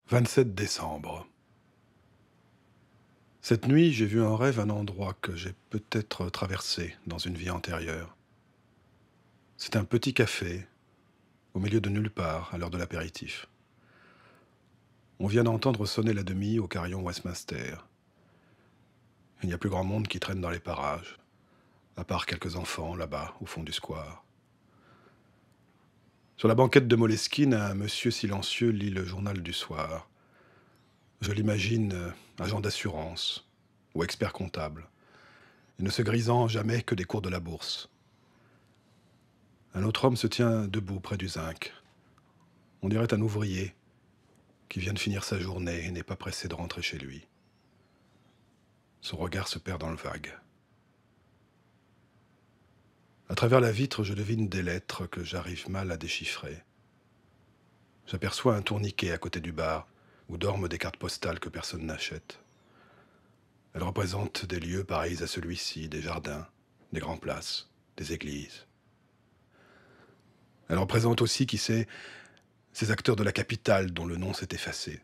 27 décembre. Cette nuit, j'ai vu en rêve un endroit que j'ai peut-être traversé dans une vie antérieure. C'est un petit café, au milieu de nulle part, à l'heure de l'apéritif. On vient d'entendre sonner la demie au carillon Westminster. Il n'y a plus grand monde qui traîne dans les parages, à part quelques enfants là-bas, au fond du square. Sur la banquette de Moleskine, un monsieur silencieux lit le journal du soir. Je l'imagine agent d'assurance ou expert comptable, et ne se grisant jamais que des cours de la bourse. Un autre homme se tient debout près du zinc. On dirait un ouvrier qui vient de finir sa journée et n'est pas pressé de rentrer chez lui. Son regard se perd dans le vague. À travers la vitre, je devine des lettres que j'arrive mal à déchiffrer. J'aperçois un tourniquet à côté du bar, où dorment des cartes postales que personne n'achète. Elles représentent des lieux pareils à celui-ci, des jardins, des grandes places, des églises. Elles représentent aussi, qui sait, ces acteurs de la capitale dont le nom s'est effacé.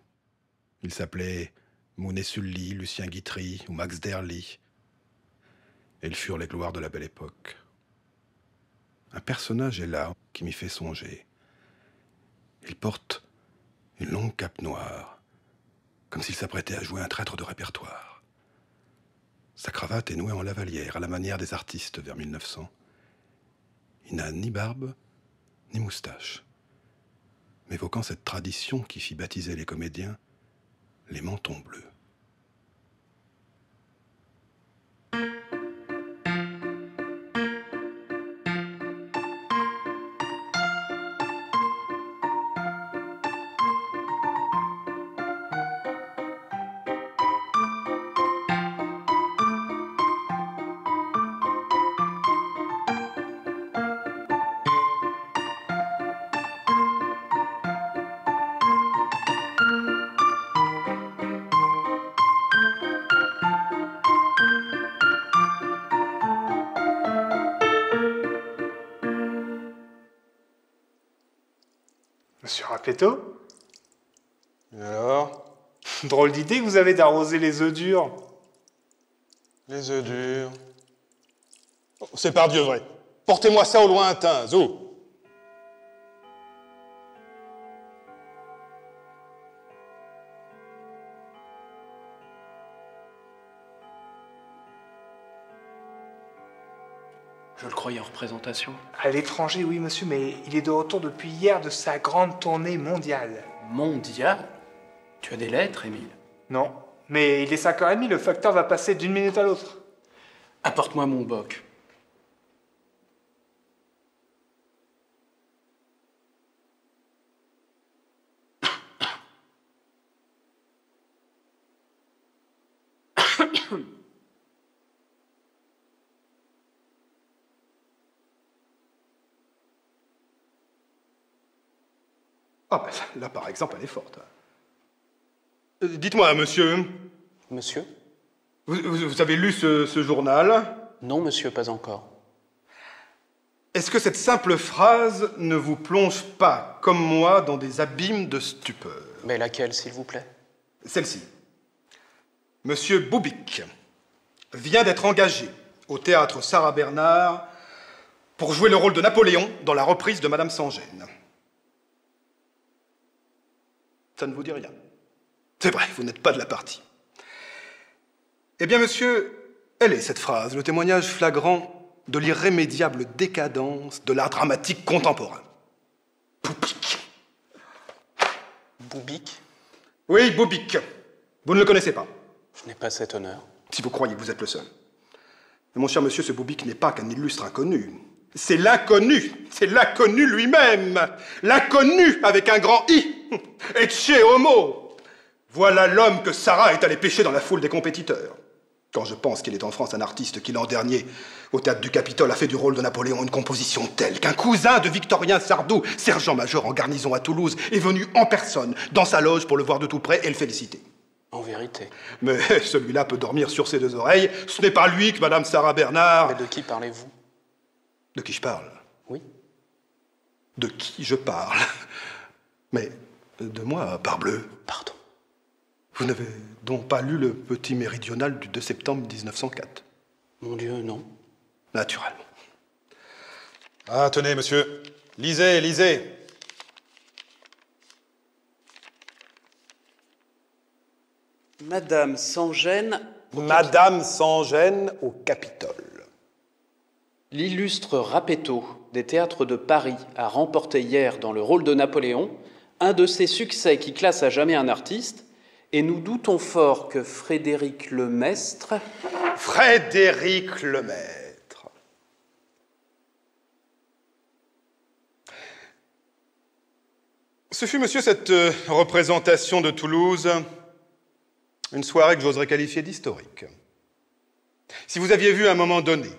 Ils s'appelaient Mounet Sully, Lucien Guitry ou Max Derly. Et ils furent les gloires de la belle époque. Un personnage est là qui m'y fait songer. Il porte une longue cape noire, comme s'il s'apprêtait à jouer un traître de répertoire. Sa cravate est nouée en lavalière, à la manière des artistes vers 1900. Il n'a ni barbe, ni moustache, m'évoquant cette tradition qui fit baptiser les comédiens les mentons bleus. Monsieur Rapetto? Et alors? Drôle d'idée que vous avez d'arroser les œufs durs. Les œufs durs. Oh, c'est par Dieu vrai. Portez-moi ça au lointain, zou. Je le croyais en représentation. À l'étranger, oui, monsieur, mais il est de retour depuis hier de sa grande tournée mondiale. Mondial? Tu as des lettres, Émile? Non, mais il est 5h30, le facteur va passer d'une minute à l'autre. Apporte-moi mon boc. Ah ben là, par exemple, elle est forte. Dites-moi, monsieur, Monsieur? vous avez lu ce journal? Non, monsieur, pas encore. Est-ce que cette simple phrase ne vous plonge pas, comme moi, dans des abîmes de stupeur? Mais laquelle, s'il vous plaît? Celle-ci. Monsieur Boubik vient d'être engagé au théâtre Sarah Bernard pour jouer le rôle de Napoléon dans la reprise de Madame Sans-Gêne. Ça ne vous dit rien? C'est vrai, vous n'êtes pas de la partie. Eh bien, monsieur, elle est, cette phrase, le témoignage flagrant de l'irrémédiable décadence de l'art dramatique contemporain. Boubik. Boubik? Oui, Boubik. Vous ne le connaissez pas. Je n'ai pas cet honneur. Si vous croyez que vous êtes le seul. Mais mon cher monsieur, ce Boubik n'est pas qu'un illustre inconnu. C'est l'inconnu lui-même. L'inconnu avec un grand I. Ecce homo. Voilà l'homme que Sarah est allée pêcher dans la foule des compétiteurs. Quand je pense qu'il est en France un artiste qui l'an dernier, au théâtre du Capitole, a fait du rôle de Napoléon une composition telle qu'un cousin de Victorien Sardou, sergent-major en garnison à Toulouse, est venu en personne dans sa loge pour le voir de tout près et le féliciter. En vérité. Mais celui-là peut dormir sur ses deux oreilles. Ce n'est pas lui que Madame Sarah Bernard... Mais de qui parlez-vous? De qui je parle? Oui. De qui je parle? Mais de moi, parbleu. Pardon. Vous n'avez donc pas lu le petit méridional du 2 septembre 1904? Mon Dieu, non. Naturellement. Ah, tenez, monsieur. Lisez, lisez. Madame sans gêne, Madame sans gêne au Capitole. l'illustre Rapetto des théâtres de Paris a remporté hier dans le rôle de Napoléon un de ces succès qui classent à jamais un artiste, et nous doutons fort que Frédéric Lemestre... Frédéric Lemaître. Ce fut, monsieur, cette représentation de Toulouse, une soirée que j'oserais qualifier d'historique. Si vous aviez vu à un moment donné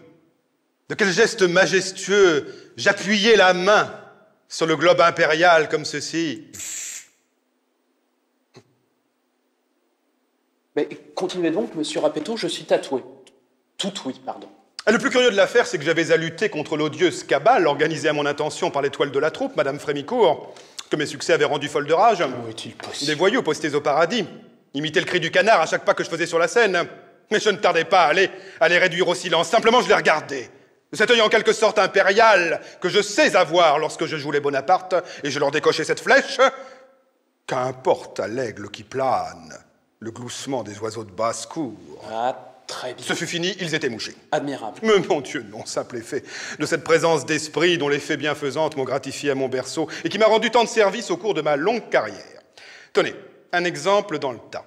de quel geste majestueux j'appuyais la main sur le globe impérial comme ceci. Mais continuez donc, monsieur Rapetto, je suis tatoué. Tout oui, pardon. Le plus curieux de l'affaire, c'est que j'avais à lutter contre l'odieuse cabale organisée à mon intention par l'étoile de la troupe, Madame Frémicourt, que mes succès avaient rendu folle de rage. Comment est-il possible? Des voyous postés au paradis, imitaient le cri du canard à chaque pas que je faisais sur la scène. Mais je ne tardais pas à les réduire au silence. Simplement, je les regardais. De cet œil en quelque sorte impérial que je sais avoir lorsque je joue les Bonaparte, et je leur décochais cette flèche. Qu'importe à l'aigle qui plane le gloussement des oiseaux de basse-cour. Ah, très bien. Ce fut fini, ils étaient mouchés. Admirable. Mais mon Dieu, non, simple effet de cette présence d'esprit dont l'effet bienfaisante m'ont gratifié à mon berceau et qui m'a rendu tant de service au cours de ma longue carrière. Tenez, un exemple dans le tas.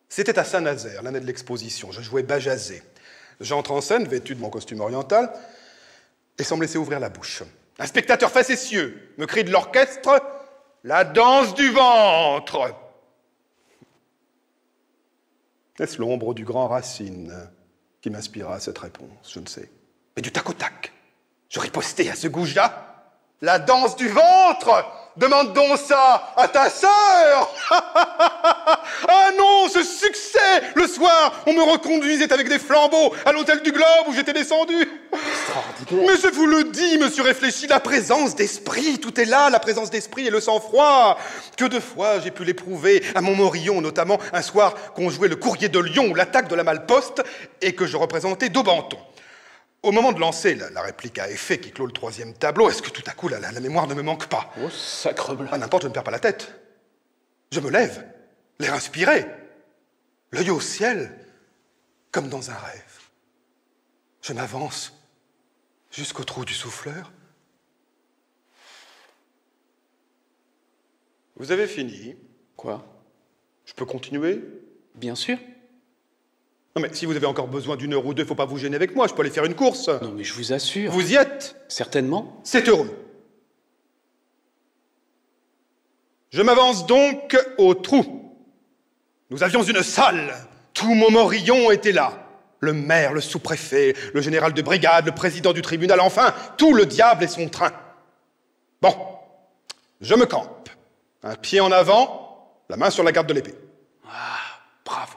C'était à Saint-Nazaire, l'année de l'exposition. Je jouais Bajazet. J'entre en scène, vêtu de mon costume oriental, et sans me laisser ouvrir la bouche. Un spectateur facétieux me crie de l'orchestre « La danse du ventre !» Est-ce l'ombre du grand Racine qui m'inspira cette réponse? Je ne sais. Mais du tac au tac, je ripostais à ce goujat. « La danse du ventre! Demande donc ça à ta sœur !» Ah non, ce succès! Le soir, on me reconduisait avec des flambeaux à l'hôtel du Globe où j'étais descendu. Extraordinaire. Mais je vous le dis, monsieur réfléchi, la présence d'esprit, tout est là, la présence d'esprit et le sang-froid. Que de fois j'ai pu l'éprouver, à Montmorillon notamment, un soir qu'on jouait le Courrier de Lyon ou l'attaque de la Malle-Poste et que je représentais Daubenton. Au moment de lancer la réplique à effet qui clôt le troisième tableau, est-ce que tout à coup la mémoire ne me manque pas? Oh, sacrebleu. Ah, n'importe, je ne perds pas la tête. Je me lève, l'air inspiré, l'œil au ciel, comme dans un rêve. Je m'avance jusqu'au trou du souffleur. Vous avez fini? Quoi? Je peux continuer? Bien sûr. Non mais si vous avez encore besoin d'une heure ou deux, faut pas vous gêner avec moi, je peux aller faire une course. Non, mais je vous assure. Vous y êtes? Certainement. C'est heureux. Je m'avance donc au trou. Nous avions une salle. Tout Montmorillon était là. Le maire, le sous-préfet, le général de brigade, le président du tribunal, enfin, tout le diable et son train. Bon, je me campe. Un pied en avant, la main sur la garde de l'épée. Ah, bravo.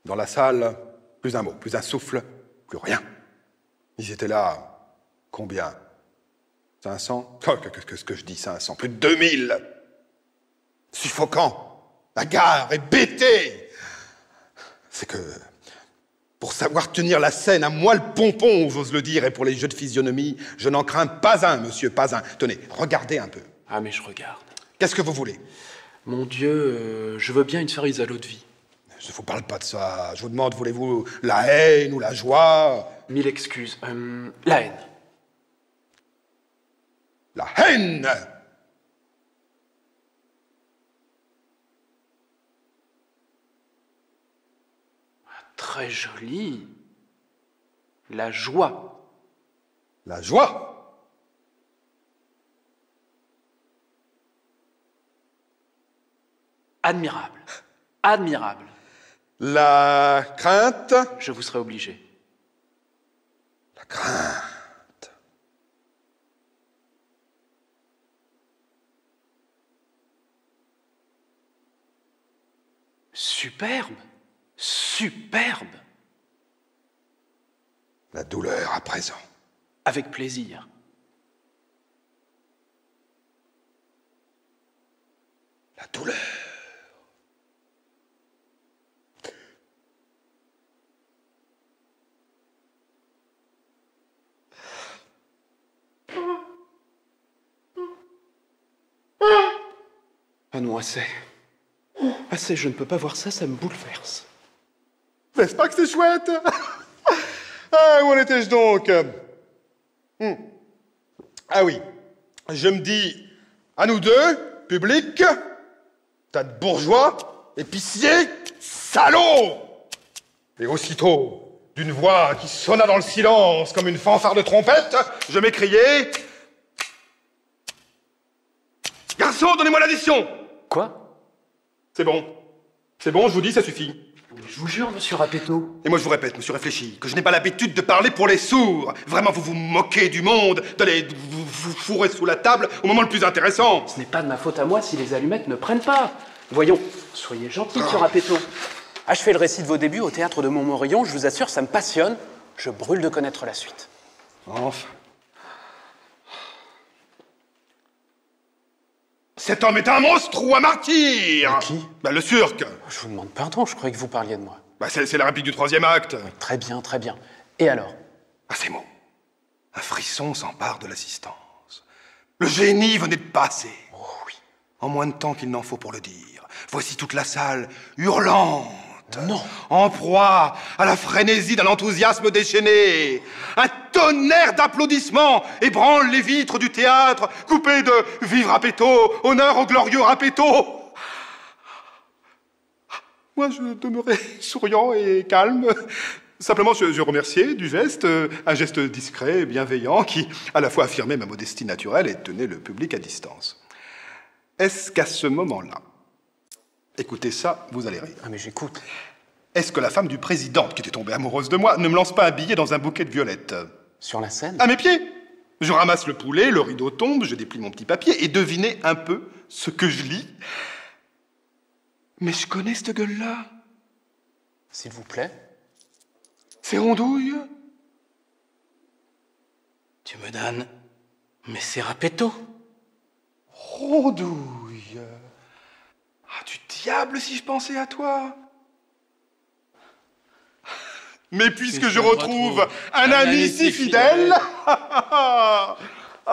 Dans la salle, plus un mot, plus un souffle, plus rien. Ils étaient là, combien? 500? Qu'est-ce que je dis, 500? Plus de 2000! Suffocant, hagard et bêté! C'est que, pour savoir tenir la scène à moi le pompon, j'ose le dire, et pour les jeux de physionomie, je n'en crains pas un, monsieur, pas un. Tenez, regardez un peu. Ah, mais je regarde. Qu'est-ce que vous voulez? Mon Dieu, je veux bien une cerise à l'eau de vie. Je ne vous parle pas de ça. Je vous demande, voulez-vous la haine ou la joie? Mille excuses. La haine. La haine! Très joli. La joie. La joie! Admirable. Admirable. La crainte? Je vous serai obligé. La crainte. Superbe. Superbe. La douleur à présent. Avec plaisir. La douleur. Ah non, assez. Assez, je ne peux pas voir ça, ça me bouleverse. N'est-ce pas que c'est chouette? Ah, où en étais-je donc? Ah oui, je me dis, à nous deux, public, tas de bourgeois, épiciers, salauds! Et aussitôt, d'une voix qui sonna dans le silence comme une fanfare de trompette, je m'écriai... Garçon, donnez-moi l'addition! Quoi? C'est bon, je vous dis, ça suffit. Je vous jure, monsieur Rapetto. Et moi je vous répète, monsieur Réfléchi, que je n'ai pas l'habitude de parler pour les sourds. Vraiment, vous vous moquez du monde, d'aller vous fourrer sous la table au moment le plus intéressant. Ce n'est pas de ma faute à moi si les allumettes ne prennent pas. Voyons, soyez gentil, monsieur Rapetto. Achevez le récit de vos débuts au théâtre de Montmorillon, je vous assure, ça me passionne. Je brûle de connaître la suite. Enfin. Cet homme est un monstre ou un martyr? Qui? Le Surc. Je vous demande pardon, je croyais que vous parliez de moi. C'est la réplique du 3e acte. Très bien, très bien. Et alors? À ces mots, un frisson s'empare de l'assistance. Le génie venait de passer. Oh oui. En moins de temps qu'il n'en faut pour le dire. Voici toute la salle hurlante. Non. En proie à la frénésie d'un enthousiasme déchaîné. Un tonnerre d'applaudissements ébranle les vitres du théâtre, coupé de « Vive Rapetto, honneur au glorieux Rapetto !» Moi, je demeurais souriant et calme. Simplement, je remerciais du geste, un geste discret et bienveillant qui, à la fois, affirmait ma modestie naturelle et tenait le public à distance. Est-ce qu'à ce moment-là, écoutez ça, vous allez rire. Ah mais j'écoute. Est-ce que la femme du président, qui était tombée amoureuse de moi, ne me lance pas un billet dans un bouquet de violettes? Sur la scène? À mes pieds. Je ramasse le poulet, le rideau tombe, je déplie mon petit papier et devinez un peu ce que je lis. Mais je connais cette gueule-là. S'il vous plaît. C'est Rondouille. Tu me donnes. Mais c'est Rapetto. Rondouille. Ah, du diable si je pensais à toi. Mais puisque je retrouve un ami si fidèle...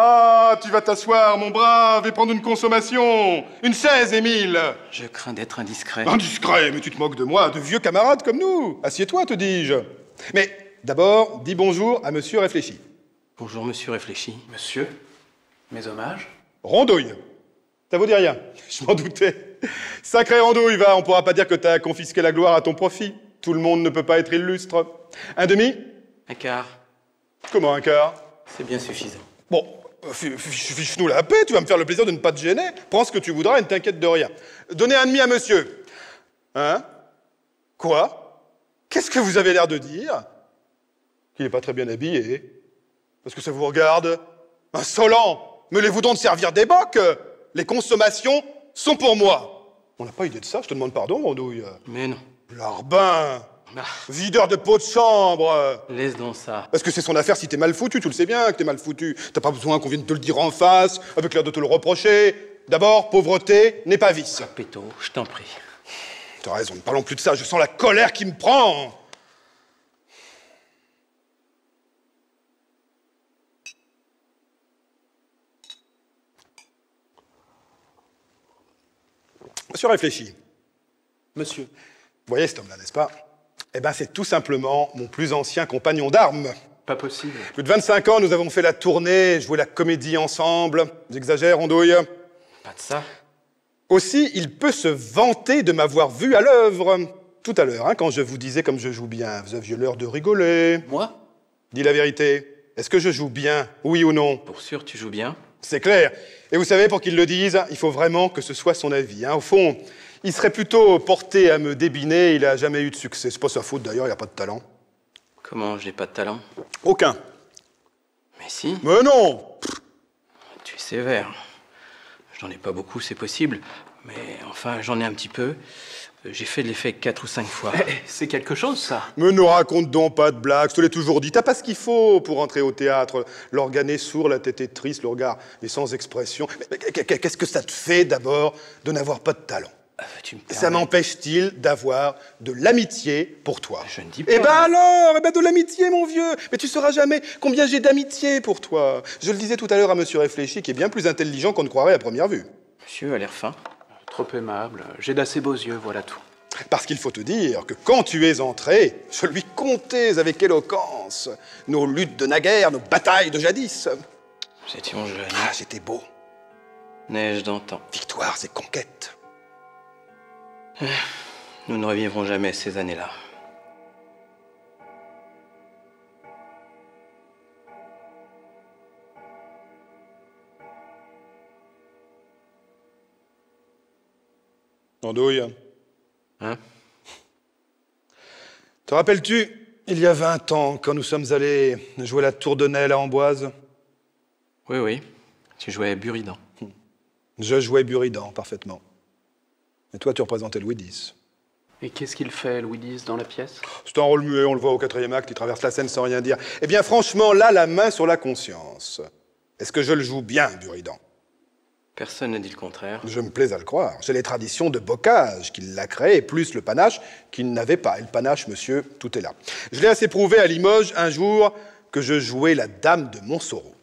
Ah, tu vas t'asseoir, mon brave, et prendre une consommation. Une 16, Émile. Je crains d'être indiscret. Indiscret, mais tu te moques de moi, de vieux camarades comme nous. Assieds-toi, te dis-je. Mais d'abord, dis bonjour à monsieur Réfléchi. Bonjour, monsieur Réfléchi. Monsieur, mes hommages. Rondouille. Ça vous dit rien? Je m'en doutais. Sacré Rondouille, va, on pourra pas dire que t'as confisqué la gloire à ton profit. Tout le monde ne peut pas être illustre. Un demi? Un quart. Comment un quart? C'est bien suffisant. Bon, fiche-nous la paix, tu vas me faire le plaisir de ne pas te gêner. Prends ce que tu voudras et ne t'inquiète de rien. Donnez un demi à monsieur. Hein? Quoi? Qu'est-ce que vous avez l'air de dire? Qu'il n'est pas très bien habillé. Parce que ça vous regarde? Insolent! Mêlez-vous donc de servir des bocs. Les consommations sont pour moi. On n'a pas idée de ça, je te demande pardon, Rondouille. Mais non. Larbin! Ah, Videur de pot de chambre! laisse donc ça. Parce que c'est son affaire si t'es mal foutu, tu le sais bien que t'es mal foutu. T'as pas besoin qu'on vienne te le dire en face, avec l'air de te le reprocher. D'abord, pauvreté n'est pas vice. Rapetto, je t'en prie. T'as raison, ne parlons plus de ça, je sens la colère qui me prend. Monsieur Réfléchi. Monsieur. Vous voyez cet homme-là, n'est-ce pas? Eh ben, c'est tout simplement mon plus ancien compagnon d'armes. Pas possible. Plus de 25 ans, nous avons fait la tournée, joué la comédie ensemble. J'exagère, Rondouille? Pas de ça. Aussi, il peut se vanter de m'avoir vu à l'œuvre. Tout à l'heure, hein, quand je vous disais comme je joue bien, vous aviez l'air de rigoler. Moi? Dis la vérité. Est-ce que je joue bien, oui ou non? Pour sûr, tu joues bien. C'est clair. Et vous savez, pour qu'il le dise, il faut vraiment que ce soit son avis. Hein. Au fond, il serait plutôt porté à me débiner, il n'a jamais eu de succès. C'est pas sa faute d'ailleurs, il n'a pas de talent. Comment, j'ai pas de talent? Aucun. Mais si. Mais non! Tu es sévère. Je n'en ai pas beaucoup, c'est possible. Mais enfin, j'en ai un petit peu. J'ai fait de l'effet 4 ou 5 fois. C'est quelque chose, ça. Mais ne raconte donc pas de blagues, je te l'ai toujours dit. T'as pas ce qu'il faut pour entrer au théâtre. L'organe est sourd, la tête est triste, le regard est sans expression. Mais qu'est-ce que ça te fait, d'abord, de n'avoir pas de talent? Ça m'empêche-t-il d'avoir de l'amitié pour toi? Je ne dis pas. Eh ben alors, eh ben de l'amitié, mon vieux. Mais tu sauras jamais combien j'ai d'amitié pour toi. Je le disais tout à l'heure à monsieur Réfléchi, qui est bien plus intelligent qu'on ne croirait à première vue. Monsieur a l'air fin. Trop aimable. J'ai d'assez beaux yeux, voilà tout. Parce qu'il faut te dire que quand tu es entré, je lui contais avec éloquence nos luttes de naguère, nos batailles de jadis. Nous étions jeunes. Ah, j'étais beau. Neige d'antan. Victoires et conquêtes. Nous ne revivrons jamais ces années-là. Andouille. Hein? Te rappelles-tu, il y a 20 ans, quand nous sommes allés jouer la tour de Nesle à Amboise? Oui, oui. Tu jouais à Buridan. Je jouais Buridan, parfaitement. Et toi, tu représentais Louis X. Et qu'est-ce qu'il fait, Louis X, dans la pièce? C'est un rôle muet, on le voit au 4e acte, il traverse la scène sans rien dire. Eh bien, franchement, là, la main sur la conscience. Est-ce que je le joue bien, Buridan? Personne ne dit le contraire. Je me plais à le croire. J'ai les traditions de Bocage, qui l'a créé, plus le panache qu'il n'avait pas. Et le panache, monsieur, tout est là. Je l'ai assez prouvé à Limoges un jour que je jouais la dame de Montsoreau.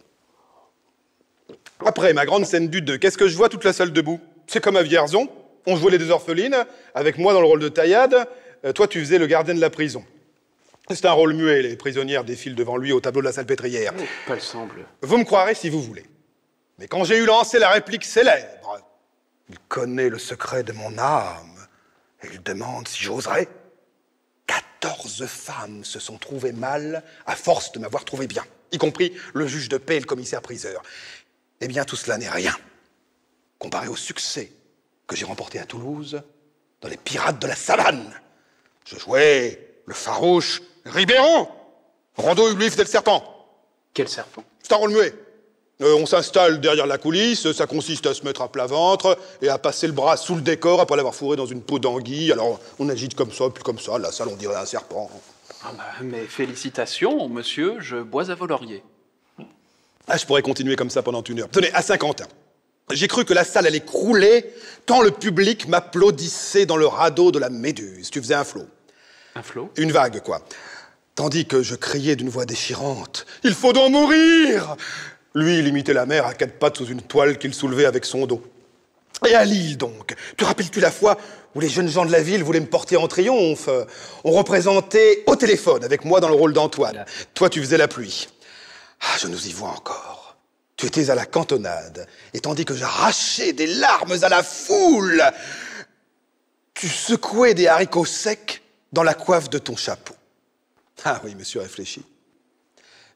Après ma grande scène du 2, qu'est-ce que je vois toute la salle debout? C'est comme à Vierzon. On jouait les deux orphelines, avec moi dans le rôle de taillade. Toi, tu faisais le gardien de la prison. C'est un rôle muet, les prisonnières défilent devant lui au tableau de la salpêtrière. Oh, pas le semble. Vous me croirez si vous voulez. Mais quand j'ai eu lancé la réplique célèbre, il connaît le secret de mon âme et il demande si j'oserais. 14 femmes se sont trouvées mal à force de m'avoir trouvé bien, y compris le juge de paix et le commissaire-priseur. Eh bien, tout cela n'est rien, comparé au succès que j'ai remporté à Toulouse dans les Pirates de la Savane. Je jouais le farouche Ribéron, Rondeau Ulif del Serpent. Quel serpent? C'est un rôle muet. On s'installe derrière la coulisse, ça consiste à se mettre à plat ventre et à passer le bras sous le décor après l'avoir fourré dans une peau d'anguille. Alors on agite comme ça, puis comme ça, la salle on dirait un serpent. Ah bah, mais félicitations, monsieur, je bois à vos lauriers. Ah, je pourrais continuer comme ça pendant une heure. Tenez, à Saint-Quentin, j'ai cru que la salle allait crouler tant le public m'applaudissait dans le radeau de la Méduse. Tu faisais un flot. Un flot? Une vague, quoi. Tandis que je criais d'une voix déchirante « Il faut donc mourir !» Lui, il imitait la mer à 4 pattes sous une toile qu'il soulevait avec son dos. Et à Lille, donc, te rappelles-tu la fois où les jeunes gens de la ville voulaient me porter en triomphe? On représentait au téléphone, avec moi dans le rôle d'Antoine. Toi, tu faisais la pluie. Ah, je nous y vois encore. Tu étais à la cantonade, et tandis que j'arrachais des larmes à la foule, tu secouais des haricots secs dans la coiffe de ton chapeau. Ah oui, monsieur réfléchit.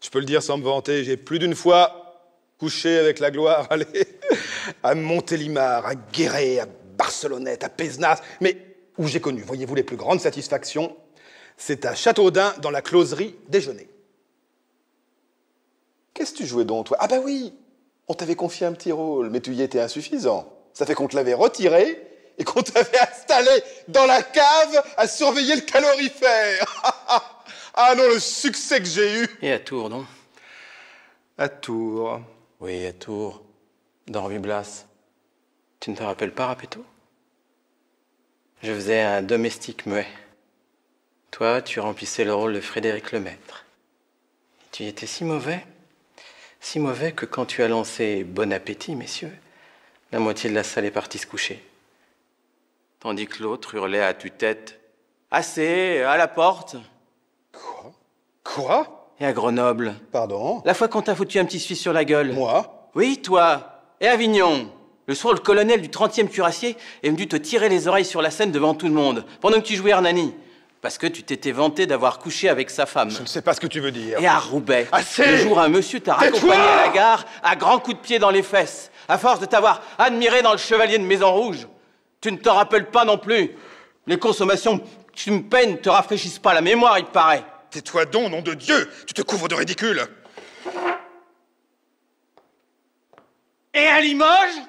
Je peux le dire sans me vanter, j'ai plus d'une fois couché avec la gloire, allez, à Montélimar, à Guéret, à Barcelonnette, à Pézenas, mais où j'ai connu, voyez-vous, les plus grandes satisfactions, c'est à Châteaudun, dans la closerie déjeuner. Qu'est-ce que tu jouais donc, toi? Ah bah oui, on t'avait confié un petit rôle, mais tu y étais insuffisant. Ça fait qu'on te l'avait retiré et qu'on t'avait installé dans la cave à surveiller le calorifère. Ah non, le succès que j'ai eu. Et à Tours, non? À Tours. Oui, à Tours, dans Rue Blas. Tu ne te rappelles pas, Rapetto? Je faisais un domestique muet. Toi, tu remplissais le rôle de Frédéric Lemaître. Tu étais si mauvais que quand tu as lancé « Bon appétit, messieurs », la moitié de la salle est partie se coucher. Tandis que l'autre hurlait à tue-tête « Assez, à la porte !» Quoi? Et à Grenoble. Pardon? La fois qu'on t'a foutu un petit suisse sur la gueule. Moi? Oui, toi. Et Avignon. Le soir, le colonel du 30e cuirassier est venu te tirer les oreilles sur la scène devant tout le monde, pendant que tu jouais Hernani. Parce que tu t'étais vanté d'avoir couché avec sa femme. Je ne sais pas ce que tu veux dire. Et à Roubaix, Assez! le jour, un monsieur t'a raccompagné à la gare à grands coups de pied dans les fesses, à force de t'avoir admiré dans le Chevalier de Maison Rouge. Tu ne te rappelles pas non plus. Les consommations que tu me peines te rafraîchissent pas la mémoire, il te paraît. Tais-toi donc, nom de Dieu! Tu te couvres de ridicule! Et à Limoges?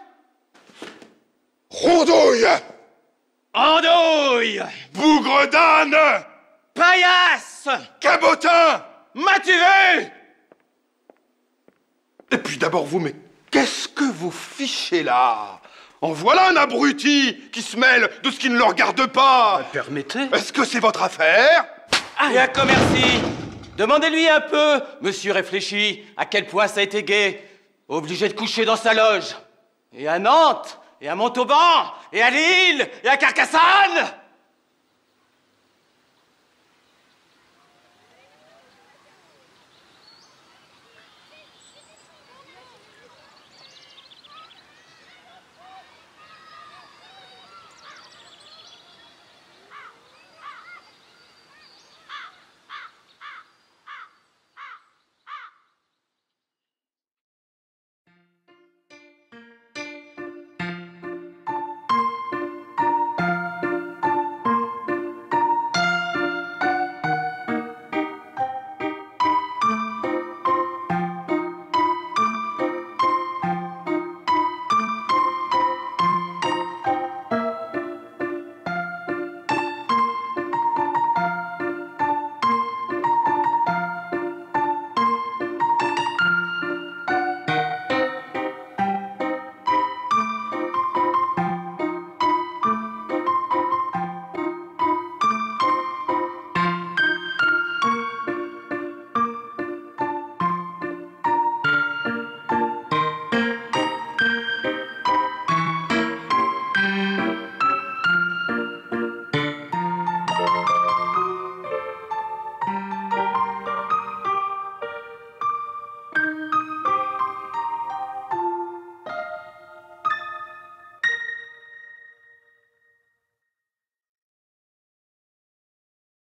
Rondouille! Andouille! Bougre d'âne! Paillasse! Cabotin! M'as-tu vu? Et puis d'abord vous, mais qu'est-ce que vous fichez là? En voilà un abruti qui se mêle de ce qui ne le regarde pas! Permettez? Est-ce que c'est votre affaire? Et à Commercy, demandez-lui un peu, monsieur réfléchi, à quel point ça a été gai, obligé de coucher dans sa loge. Et à Nantes, et à Montauban, et à Lille, et à Carcassonne.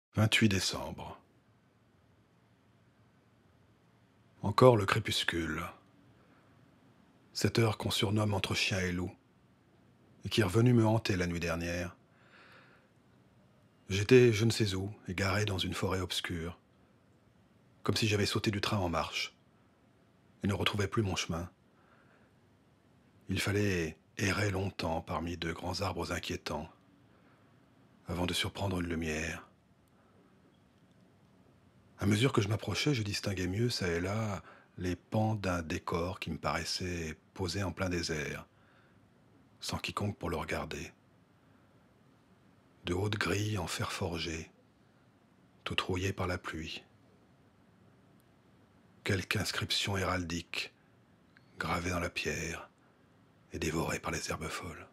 « 28 décembre. Encore le crépuscule. Cette heure qu'on surnomme entre chien et loup, et qui est revenue me hanter la nuit dernière. J'étais je ne sais où, égaré dans une forêt obscure, comme si j'avais sauté du train en marche, et ne retrouvais plus mon chemin. Il fallait errer longtemps parmi de grands arbres inquiétants, avant de surprendre une lumière. À mesure que je m'approchais, je distinguais mieux, ça et là, les pans d'un décor qui me paraissait posé en plein désert, sans quiconque pour le regarder. De hautes grilles en fer forgé, toutes rouillées par la pluie. Quelque inscription héraldique, gravée dans la pierre et dévorée par les herbes folles.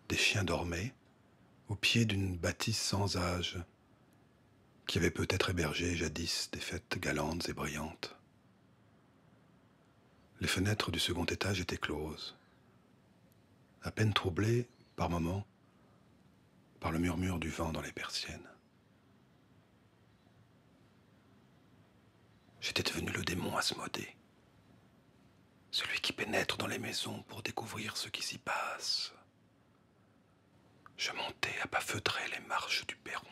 Des chiens dormaient au pied d'une bâtisse sans âge, qui avait peut-être hébergé jadis des fêtes galantes et brillantes. Les fenêtres du second étage étaient closes, à peine troublées, par moments, par le murmure du vent dans les persiennes. J'étais devenu le démon Asmodée, celui qui pénètre dans les maisons pour découvrir ce qui s'y passe. Je montais à pas feutrer les marches du perron.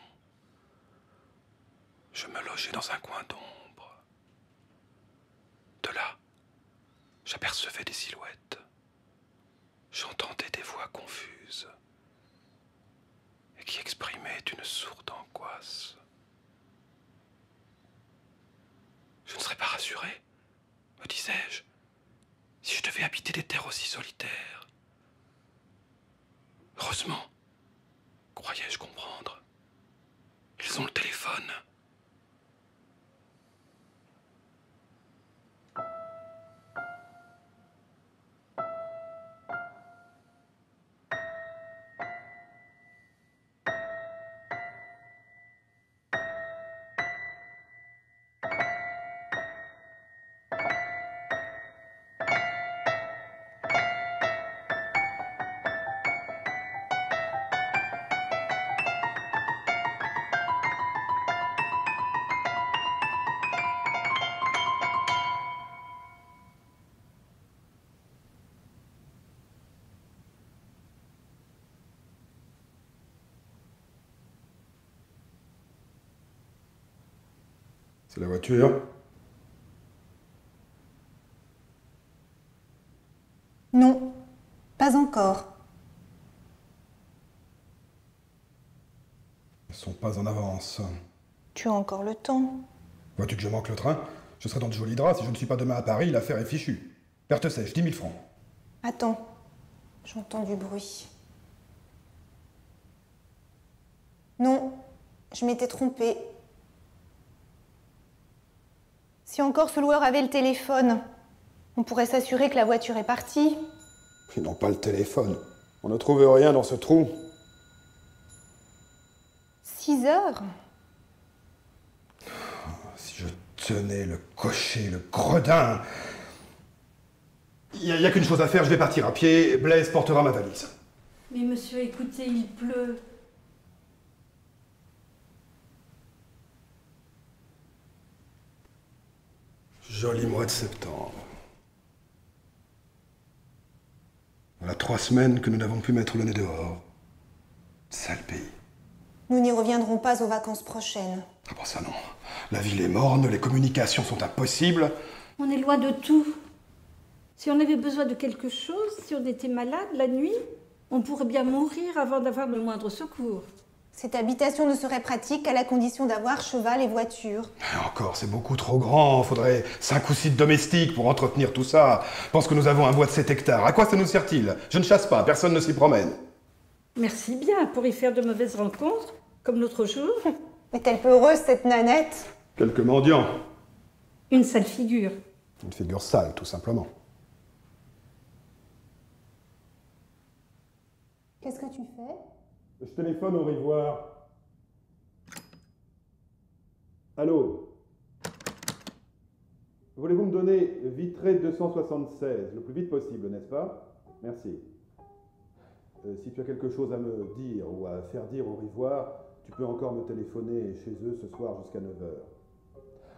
Je me logeais dans un coin d'ombre. De là, j'apercevais des silhouettes. J'entendais des voix confuses et qui exprimaient une sourde angoisse. Je ne serais pas rassuré, me disais-je, si je devais habiter des terres aussi solitaires. Heureusement, croyais-je comprendre, ils ont le téléphone. C'est la voiture. Non, pas encore. Ils sont pas en avance. Tu as encore le temps. Vois-tu que je manque le train? Je serai dans de jolis draps. Si je ne suis pas demain à Paris, l'affaire est fichue. Perte sèche, 10 000 francs. Attends, j'entends du bruit. Non, je m'étais trompée. Si encore ce loueur avait le téléphone, on pourrait s'assurer que la voiture est partie. Ils n'ont pas le téléphone. On ne trouve rien dans ce trou. 6 heures? Si je tenais le cocher, le gredin. Il n'y a qu'une chose à faire, je vais partir à pied. Blaise portera ma valise. Mais monsieur, écoutez, il pleut. Joli mois de septembre. Voilà 3 semaines que nous n'avons pu mettre le nez dehors. Sale pays. Nous n'y reviendrons pas aux vacances prochaines. Ah bon, ça non. La ville est morne, les communications sont impossibles. On est loin de tout. Si on avait besoin de quelque chose, si on était malade la nuit, on pourrait bien mourir avant d'avoir le moindre secours. Cette habitation ne serait pratique qu'à la condition d'avoir cheval et voiture. Et encore, c'est beaucoup trop grand. Faudrait 5 ou 6 domestiques pour entretenir tout ça. Je pense que nous avons un bois de 7 hectares. À quoi ça nous sert-il? Je ne chasse pas, personne ne s'y promène. Merci bien pour y faire de mauvaises rencontres, comme l'autre jour. Est-elle peu heureuse, cette Nanette? Quelques mendiants. Une sale figure. Une figure sale, tout simplement. Qu'est-ce que tu fais? Je téléphone au Rivoire. Allô? Voulez-vous me donner Vitré 276, le plus vite possible, n'est-ce pas? Merci. Si tu as quelque chose à me dire ou à faire dire au Rivoire, tu peux encore me téléphoner chez eux ce soir jusqu'à 9h.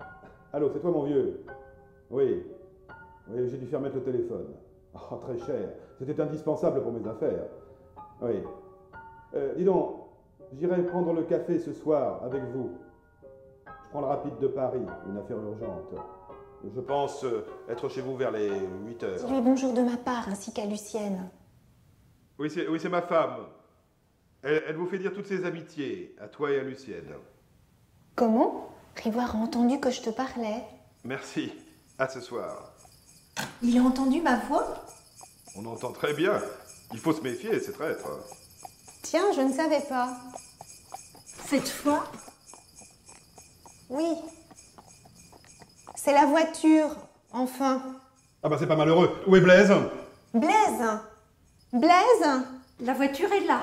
Allô, c'est toi mon vieux? Oui. Oui, j'ai dû faire mettre le téléphone. Oh, très cher. C'était indispensable pour mes affaires. Oui. Dis donc, j'irai prendre le café ce soir avec vous. Je prends le rapide de Paris, une affaire urgente. Je pense être chez vous vers les 8h. Dis-lui bonjour de ma part, ainsi qu'à Lucienne. Oui, c'est ma femme. Elle vous fait dire toutes ses amitiés, à toi et à Lucienne. Comment? Rivoire a entendu que je te parlais. Merci. À ce soir. Il a entendu ma voix? On entend très bien. Il faut se méfier, c'est traître. Tiens, je ne savais pas. Cette fois, Oui. C'est la voiture, enfin. Ah bah c'est pas malheureux. Où est Blaise? Blaise! Blaise! la voiture est là.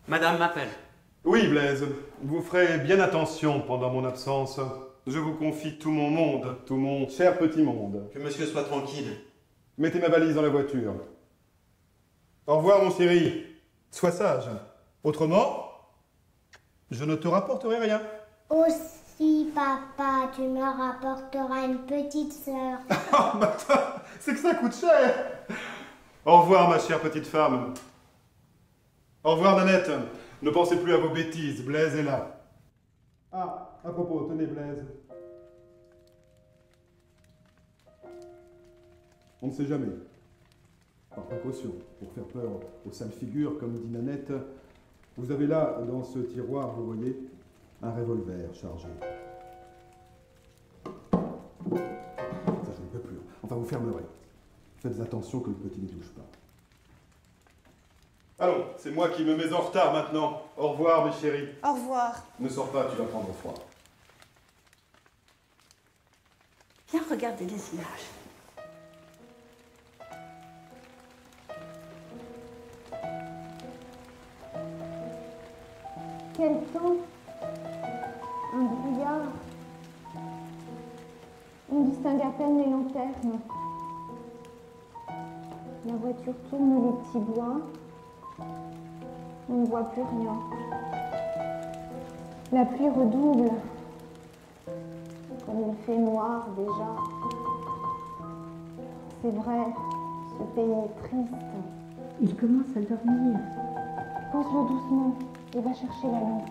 Madame m'appelle. Oui, Blaise. Vous ferez bien attention pendant mon absence. Je vous confie tout mon monde, tout mon cher petit monde. Que monsieur soit tranquille. Mettez ma valise dans la voiture. Au revoir, mon chéri. Sois sage. Autrement, je ne te rapporterai rien. Aussi, papa, tu me rapporteras une petite sœur. Oh, mais attends, c'est que ça coûte cher. Au revoir, ma chère petite femme. Au revoir, Nanette. Ne pensez plus à vos bêtises, Blaise est là. Ah, à propos, tenez, Blaise. On ne sait jamais. Par précaution, pour faire peur aux sales figures, comme dit Nanette, vous avez là, dans ce tiroir, vous voyez, un revolver chargé. Ça, je ne peux plus. Enfin, vous fermerez. Faites attention que le petit n'y touche pas. Allons, c'est moi qui me mets en retard maintenant. Au revoir, mes chéris. Au revoir. Ne sors pas, tu vas prendre froid. Viens regarder les images. Quel temps! Un brouillard. On distingue à peine les lanternes. La voiture tourne les petits bois. On ne voit plus rien. La pluie redouble. Comme il fait noir déjà. C'est vrai, ce pays est triste. Il commence à dormir. Pose-le doucement et va chercher la lampe.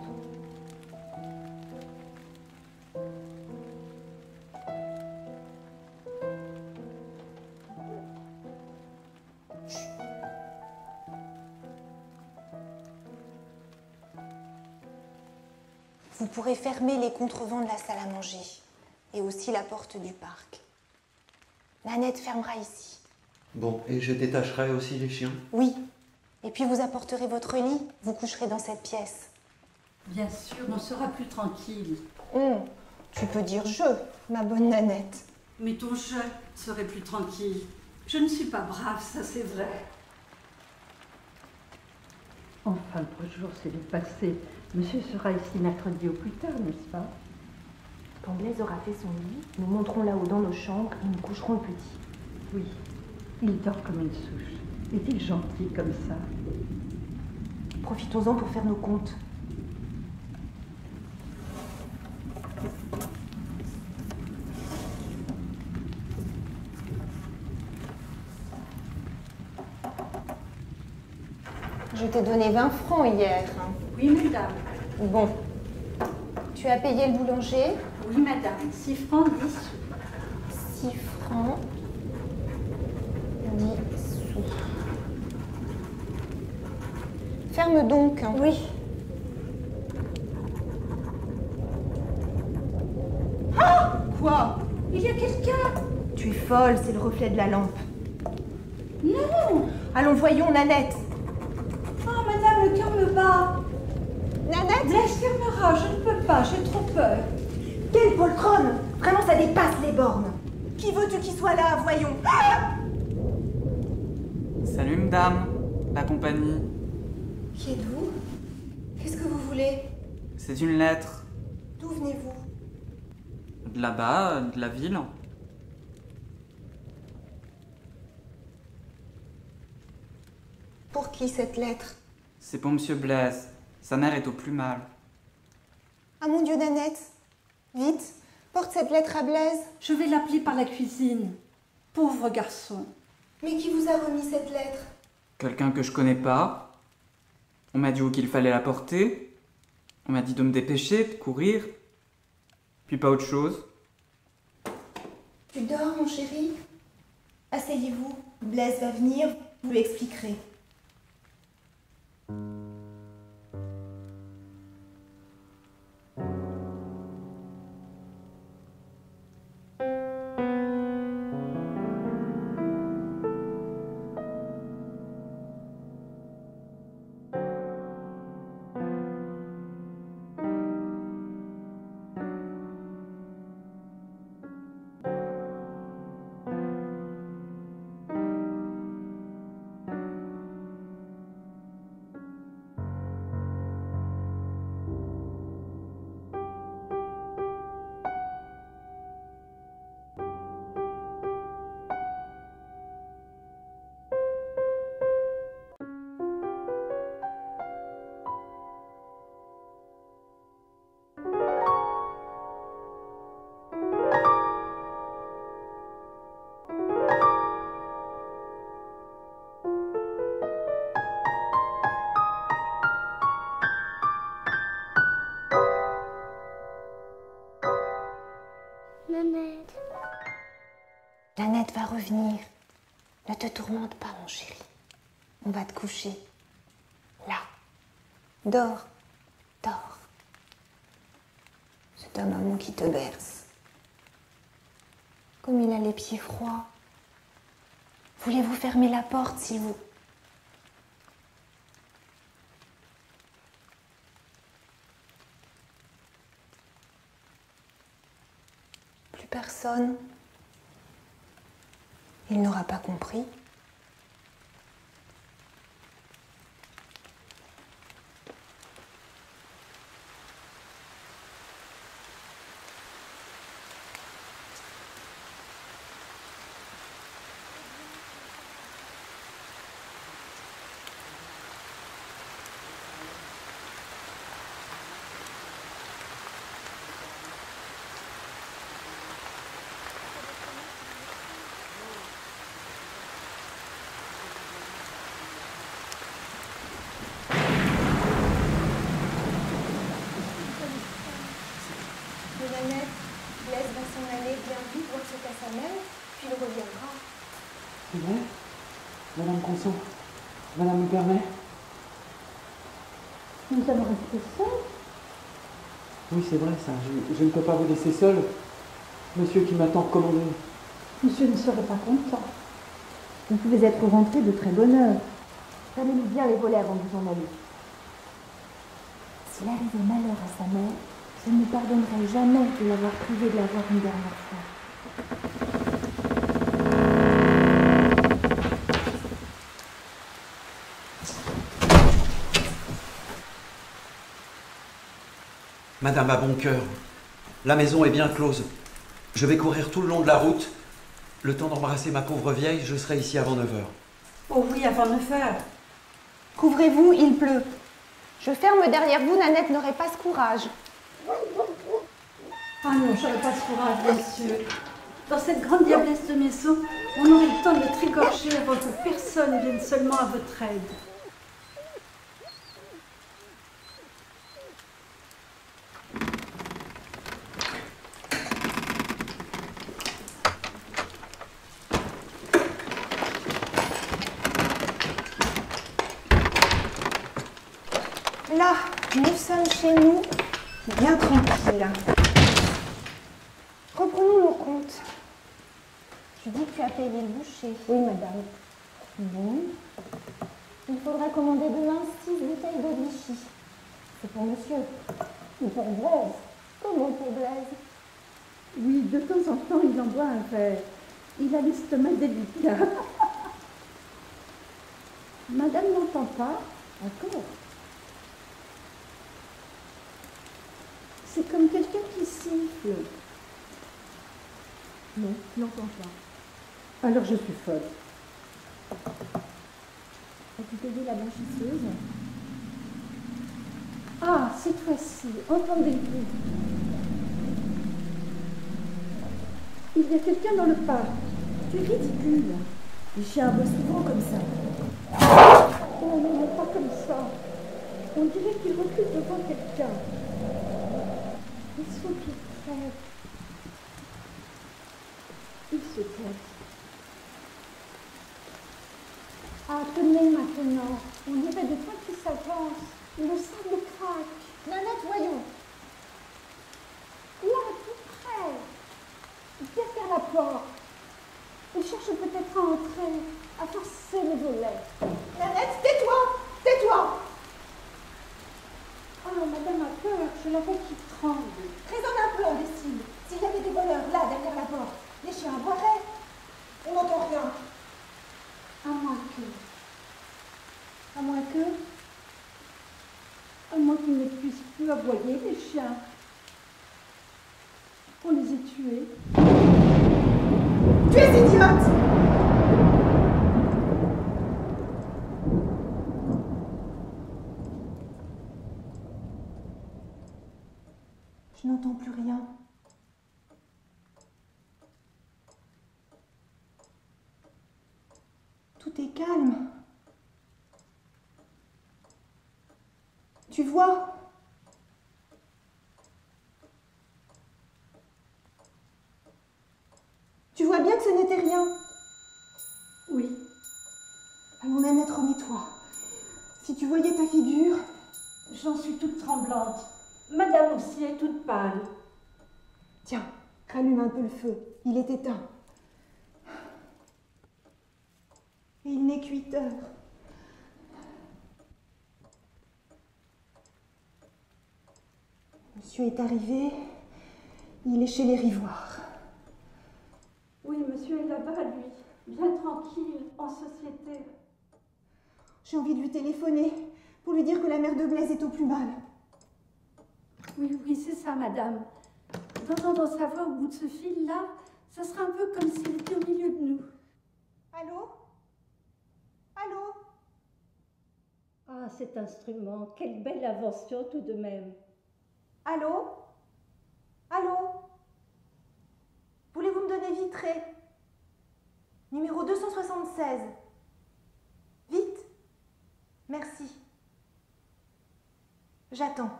Vous pourrez fermer les contrevents de la salle à manger et aussi la porte du parc. Nanette fermera ici. Bon, et je détacherai aussi les chiens? Oui. Et puis vous apporterez votre lit, vous coucherez dans cette pièce. Bien sûr, on sera plus tranquille. Tu peux dire je, ma bonne Nanette. Mais ton je serait plus tranquille. Je ne suis pas brave, ça c'est vrai. Enfin, le beau jour s'est dépassé. Monsieur sera ici mercredi au plus tard, n'est-ce pas? Quand Blaise aura fait son lit, nous monterons là-haut dans nos chambres et nous coucherons le petit. Oui, il dort comme une souche. Est-il gentil comme ça? Profitons-en pour faire nos comptes. Je t'ai donné 20 francs hier. Oui, madame. Bon. Tu as payé le boulanger? Oui, madame. 6 francs, 10 sous. 6 francs, 10 sous. Ferme donc. Oui. Ah! Quoi? Il y a quelqu'un. Tu es folle, c'est le reflet de la lampe. Non. Allons, voyons, Nanette. Oh, madame, le cœur me bat. Nanette? Blaise fermera, je ne peux pas, j'ai trop peur. Quelle poltronne! Vraiment, ça dépasse les bornes. Qui veux-tu qu'il soit là, voyons? Ah! Salut, madame. La compagnie. Qui êtes-vous? Qu'est-ce que vous voulez? C'est une lettre. D'où venez-vous? De là-bas, de la ville. Pour qui cette lettre? C'est pour Monsieur Blaise. Sa mère est au plus mal. Ah mon Dieu, Nanette! Vite, porte cette lettre à Blaise. Je vais l'appeler par la cuisine. Pauvre garçon. Mais qui vous a remis cette lettre? Quelqu'un que je connais pas. On m'a dit où qu'il fallait la porter. On m'a dit de me dépêcher, de courir. Puis pas autre chose. Tu dors, mon chéri? Asseyez-vous. Blaise va venir, vous lui expliquerez. Nanette. Nanette va revenir. Ne te tourmente pas, mon chéri. On va te coucher. Là. Dors. Dors. C'est ta maman qui te berce. Comme il a les pieds froids. Voulez-vous fermer la porte, s'il vous plaît? Plus personne. Il n'aura pas compris. Nanette, Blaise va s'en aller bien vite voir ce qu'a sa mère, puis il reviendra. C'est vrai? Madame Conso, Madame me permet? Nous allons rester seuls. Oui, c'est vrai ça. Je ne peux pas vous laisser seul. Monsieur qui m'attend commandé. Monsieur ne serait pas content. Vous pouvez être rentré de très bonne heure. Fallait-nous bien les voler avant de vous en aller. S'il arrivait malheur à sa mère, je ne lui pardonnerai jamais de l'avoir privé de la voir une dernière fois. Madame a bon cœur. La maison est bien close. Je vais courir tout le long de la route. Le temps d'embrasser ma pauvre vieille, je serai ici avant 9 h. Oh oui, avant 9 h. Couvrez-vous, il pleut. Je ferme derrière vous, Nanette n'aurait pas ce courage. Ah non, j'aurais pas ce courage, monsieur. Dans cette grande diablesse de maison, on aurait le temps de trégorger avant que personne vienne seulement à votre aide. Là, nous sommes chez nous, bien tranquilles. Reprenons nos comptes. Tu dis que tu as payé le boucher. Oui, madame. Bon. Il faudra commander demain 6 bouteilles d'eau de Vichy. C'est pour monsieur. Ou pour Blaise. Comment pour Blaise? Oui, de temps en temps, il en boit un verre. Il a l'estomac délicat. Madame n'entend pas? Encore. C'est comme quelqu'un qui siffle. Non, je n'entends pas. Alors je suis folle. As-tu payé la blanchisseuse? Ah, cette fois-ci, entendez-vous? Il y a quelqu'un dans le parc. C'est ridicule. Les chiens aboient souvent comme ça. Oh non, non, pas comme ça. On dirait qu'ils reculent devant quelqu'un. Ils sont tout près. Ils se taisent. Ah, tenez maintenant. On dirait des pas qui s'avancent. Le sable craque. Nanette, voyons. Là, tout près. Derrière la porte. Ils cherchent peut-être à entrer, à forcer les volets. Nanette, tais-toi! Tais-toi! Oh, madame a peur, je la vois qui tremble. Raisonne un peu, imbécile. S'il y avait des voleurs là, derrière la porte, les chiens aboieraient. On n'entend rien. À moins que... À moins que... À moins qu'ils ne puissent plus aboyer, les chiens. On les a tués. Tu es idiote! Je n'entends plus rien. Tout est calme. Tu vois? Tu vois bien que ce n'était rien? Oui. Allons, Nanette, remets-toi. Si tu voyais ta figure... J'en suis toute tremblante. Madame aussi est toute pâle. Tiens, rallume un peu le feu. Il est éteint. Et il n'est que 8 heures. Monsieur est arrivé. Il est chez les Rivoires. Oui, monsieur est là-bas, lui. Bien tranquille, en société. J'ai envie de lui téléphoner pour lui dire que la mère de Blaise est au plus mal. Oui, oui, c'est ça, madame. D'entendre sa voix au bout de ce fil-là, ça sera un peu comme s'il était au milieu de nous. Allô? Allô? Ah, cet instrument, quelle belle invention tout de même. Allô? Allô? Voulez-vous me donner Vitré? Numéro 276. Vite. Merci. J'attends.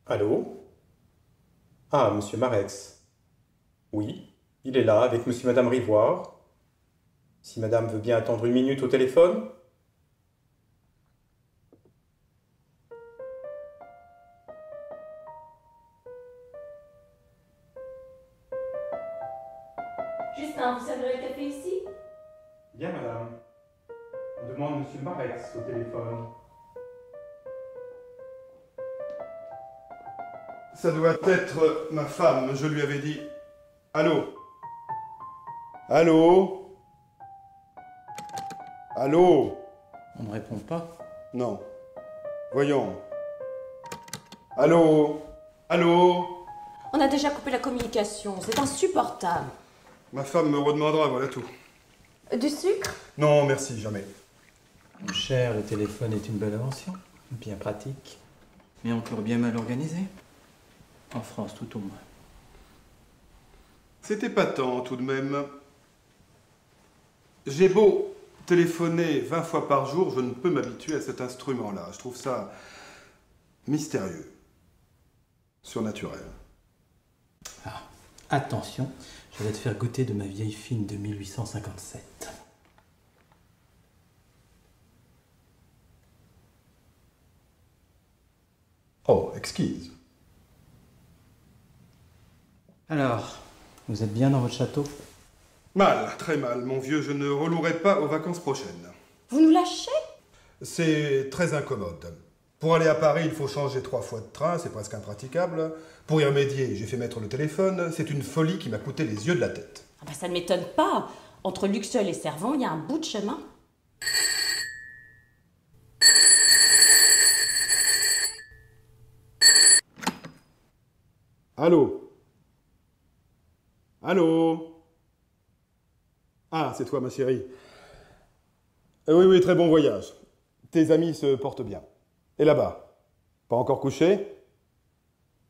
Allô? Ah, monsieur Marex. Oui, il est là avec monsieur et madame Rivoire. Si madame veut bien attendre 1 minute au téléphone. Justin, vous servirez le café ici? Bien, madame. On demande monsieur Marex au téléphone. Ça doit être ma femme, je lui avais dit. Allô? Allô? Allô? On ne répond pas. Non. Voyons. Allô? Allô? On a déjà coupé la communication, c'est insupportable. Ma femme me redemandera, voilà tout. Du sucre? Non, merci, jamais. Mon cher, le téléphone est une belle invention. Bien pratique. Mais encore bien mal organisé. En France, tout au moins. C'est épatant, tout de même. J'ai beau téléphoner 20 fois par jour, je ne peux m'habituer à cet instrument-là. Je trouve ça mystérieux, surnaturel. Ah, attention, je vais te faire goûter de ma vieille fine de 1857. Oh, exquise. Alors, vous êtes bien dans votre château? Mal, très mal, mon vieux, je ne relouerai pas aux vacances prochaines. Vous nous lâchez? C'est très incommode. Pour aller à Paris, il faut changer 3 fois de train, c'est presque impraticable. Pour y remédier, j'ai fait mettre le téléphone, c'est une folie qui m'a coûté les yeux de la tête. Ah bah ça ne m'étonne pas. Entre Luxeuil et Servan, il y a un bout de chemin. Allô? Allô? Ah, c'est toi, ma chérie. Oui, oui, très bon voyage. Tes amis se portent bien. Et là-bas? Pas encore couché?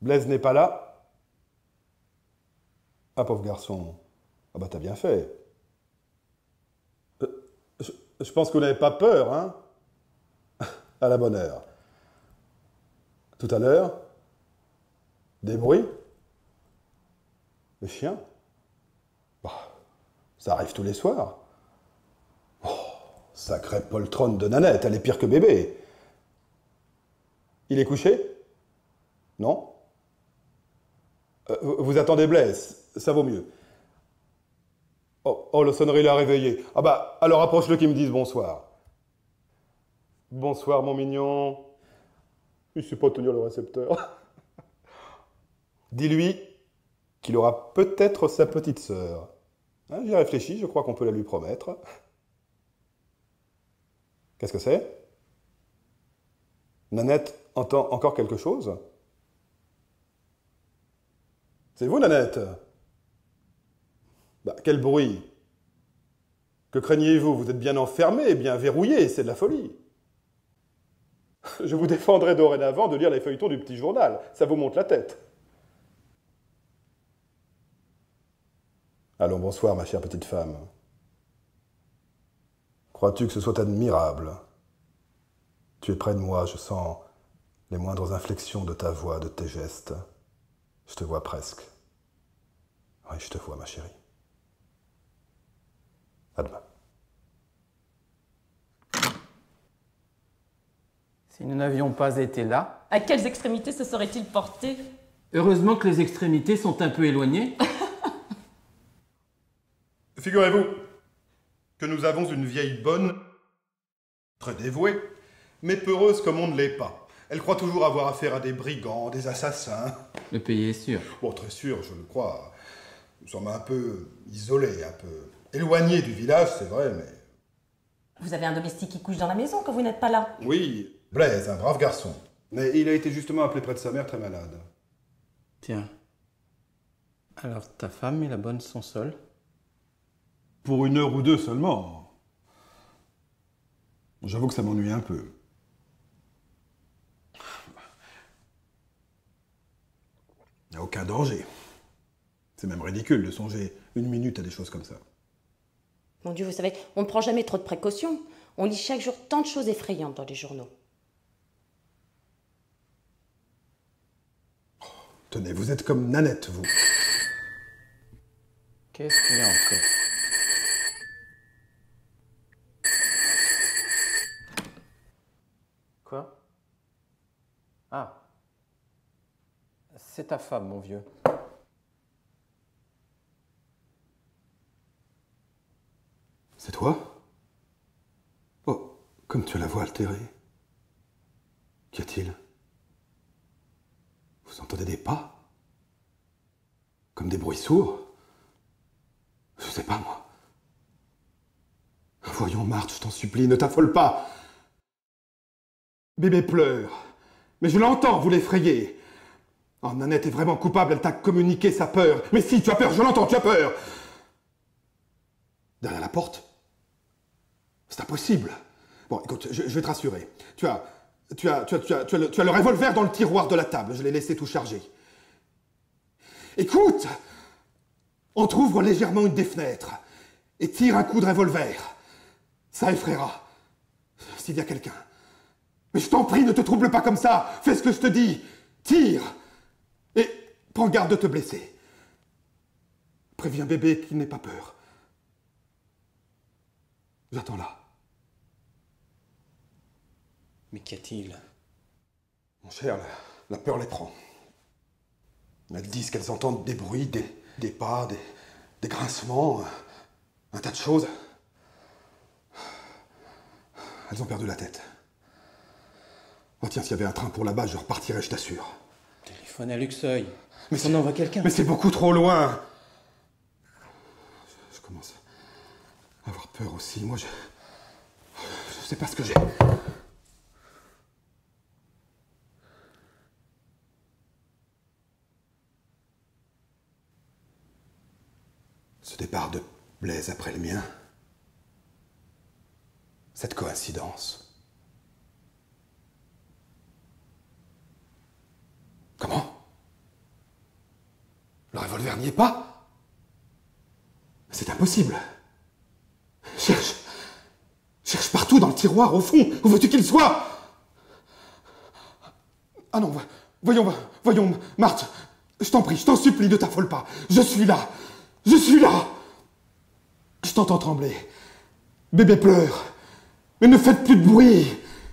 Blaise n'est pas là? Ah, pauvre garçon. Ah bah, t'as bien fait. Je pense que vous n'avez pas peur, hein? À la bonne heure. Tout à l'heure? Des bruits? Les chiens? Bah, ça arrive tous les soirs. Oh, sacrée poltronne de Nanette, elle est pire que bébé. Il est couché? Non? Vous attendez Blaise, ça vaut mieux. Oh, la sonnerie l'a réveillé. Ah bah, alors approche-le qu'il me dise bonsoir. Bonsoir, mon mignon. Il ne sait pas tenir le récepteur. Dis-lui qu'il aura peut-être sa petite sœur. Hein, j'y réfléchis, je crois qu'on peut la lui promettre. Qu'est-ce que c'est? Nanette entend encore quelque chose? C'est vous, Nanette? Bah, quel bruit! Que craignez-vous? Vous êtes bien enfermé, bien verrouillé, c'est de la folie. Je vous défendrai dorénavant de lire les feuilletons du petit journal, ça vous monte la tête. Allons, bonsoir, ma chère petite femme. Crois-tu que ce soit admirable? Tu es près de moi, je sens les moindres inflexions de ta voix, de tes gestes. Je te vois presque. Oui, je te vois, ma chérie. À demain. Si nous n'avions pas été là... À quelles extrémités se serait-il porté? Heureusement que les extrémités sont un peu éloignées. Figurez-vous que nous avons une vieille bonne, très dévouée, mais peureuse comme on ne l'est pas. Elle croit toujours avoir affaire à des brigands, des assassins. Le pays est sûr. Bon, très sûr, je le crois. Nous sommes un peu isolés, un peu éloignés du village, c'est vrai, mais... Vous avez un domestique qui couche dans la maison quand vous n'êtes pas là? Oui, Blaise, un brave garçon. Mais il a été justement appelé près de sa mère, très malade. Tiens. Alors ta femme et la bonne sont seules? Pour 1 heure ou 2 seulement. J'avoue que ça m'ennuie un peu. Il n'y a aucun danger. C'est même ridicule de songer 1 minute à des choses comme ça. Mon Dieu, vous savez, on ne prend jamais trop de précautions. On lit chaque jour tant de choses effrayantes dans les journaux. Tenez, vous êtes comme Nanette, vous. Qu'est-ce qu'il y a encore? Quoi? Ah. C'est ta femme, mon vieux. C'est toi? Oh, comme tu as la voix altérée. Qu'y a-t-il? Vous entendez des pas? Comme des bruits sourds? Je sais pas, moi. Voyons, Marthe, je t'en supplie, ne t'affole pas. Bébé pleure. Mais je l'entends, vous l'effrayez. Oh, Nanette est vraiment coupable, elle t'a communiqué sa peur. Mais si, tu as peur, je l'entends, tu as peur. Derrière la porte? C'est impossible. Bon, écoute, je vais te rassurer. Tu as le revolver dans le tiroir de la table. Je l'ai laissé tout chargé. Écoute! Entr'ouvre légèrement une des fenêtres et tire un coup de revolver. Ça effraiera. S'il y a quelqu'un. Mais je t'en prie, ne te trouble pas comme ça. Fais ce que je te dis. Tire. Et prends garde de te blesser. Préviens bébé qu'il n'ait pas peur. J'attends là. Mais qu'y a-t-il? Mon cher, la peur les prend. Elles disent qu'elles entendent des bruits, des pas, des grincements, un tas de choses. Elles ont perdu la tête. Oh tiens, s'il y avait un train pour là-bas, je repartirais, je t'assure. Téléphone à Luxeuil. Mais on envoie quelqu'un. Mais c'est beaucoup trop loin. Je commence à avoir peur aussi. Moi, je sais pas ce que j'ai. Ce départ de Blaise après le mien, cette coïncidence. Comment? Le revolver n'y est pas? C'est impossible. Cherche partout dans le tiroir, au fond. Où veux-tu qu'il soit? Ah non, voyons, Marthe. Je t'en prie, je t'en supplie, ne t'affole pas. Je suis là. Je suis là. Je t'entends trembler. Bébé pleure. Mais ne faites plus de bruit.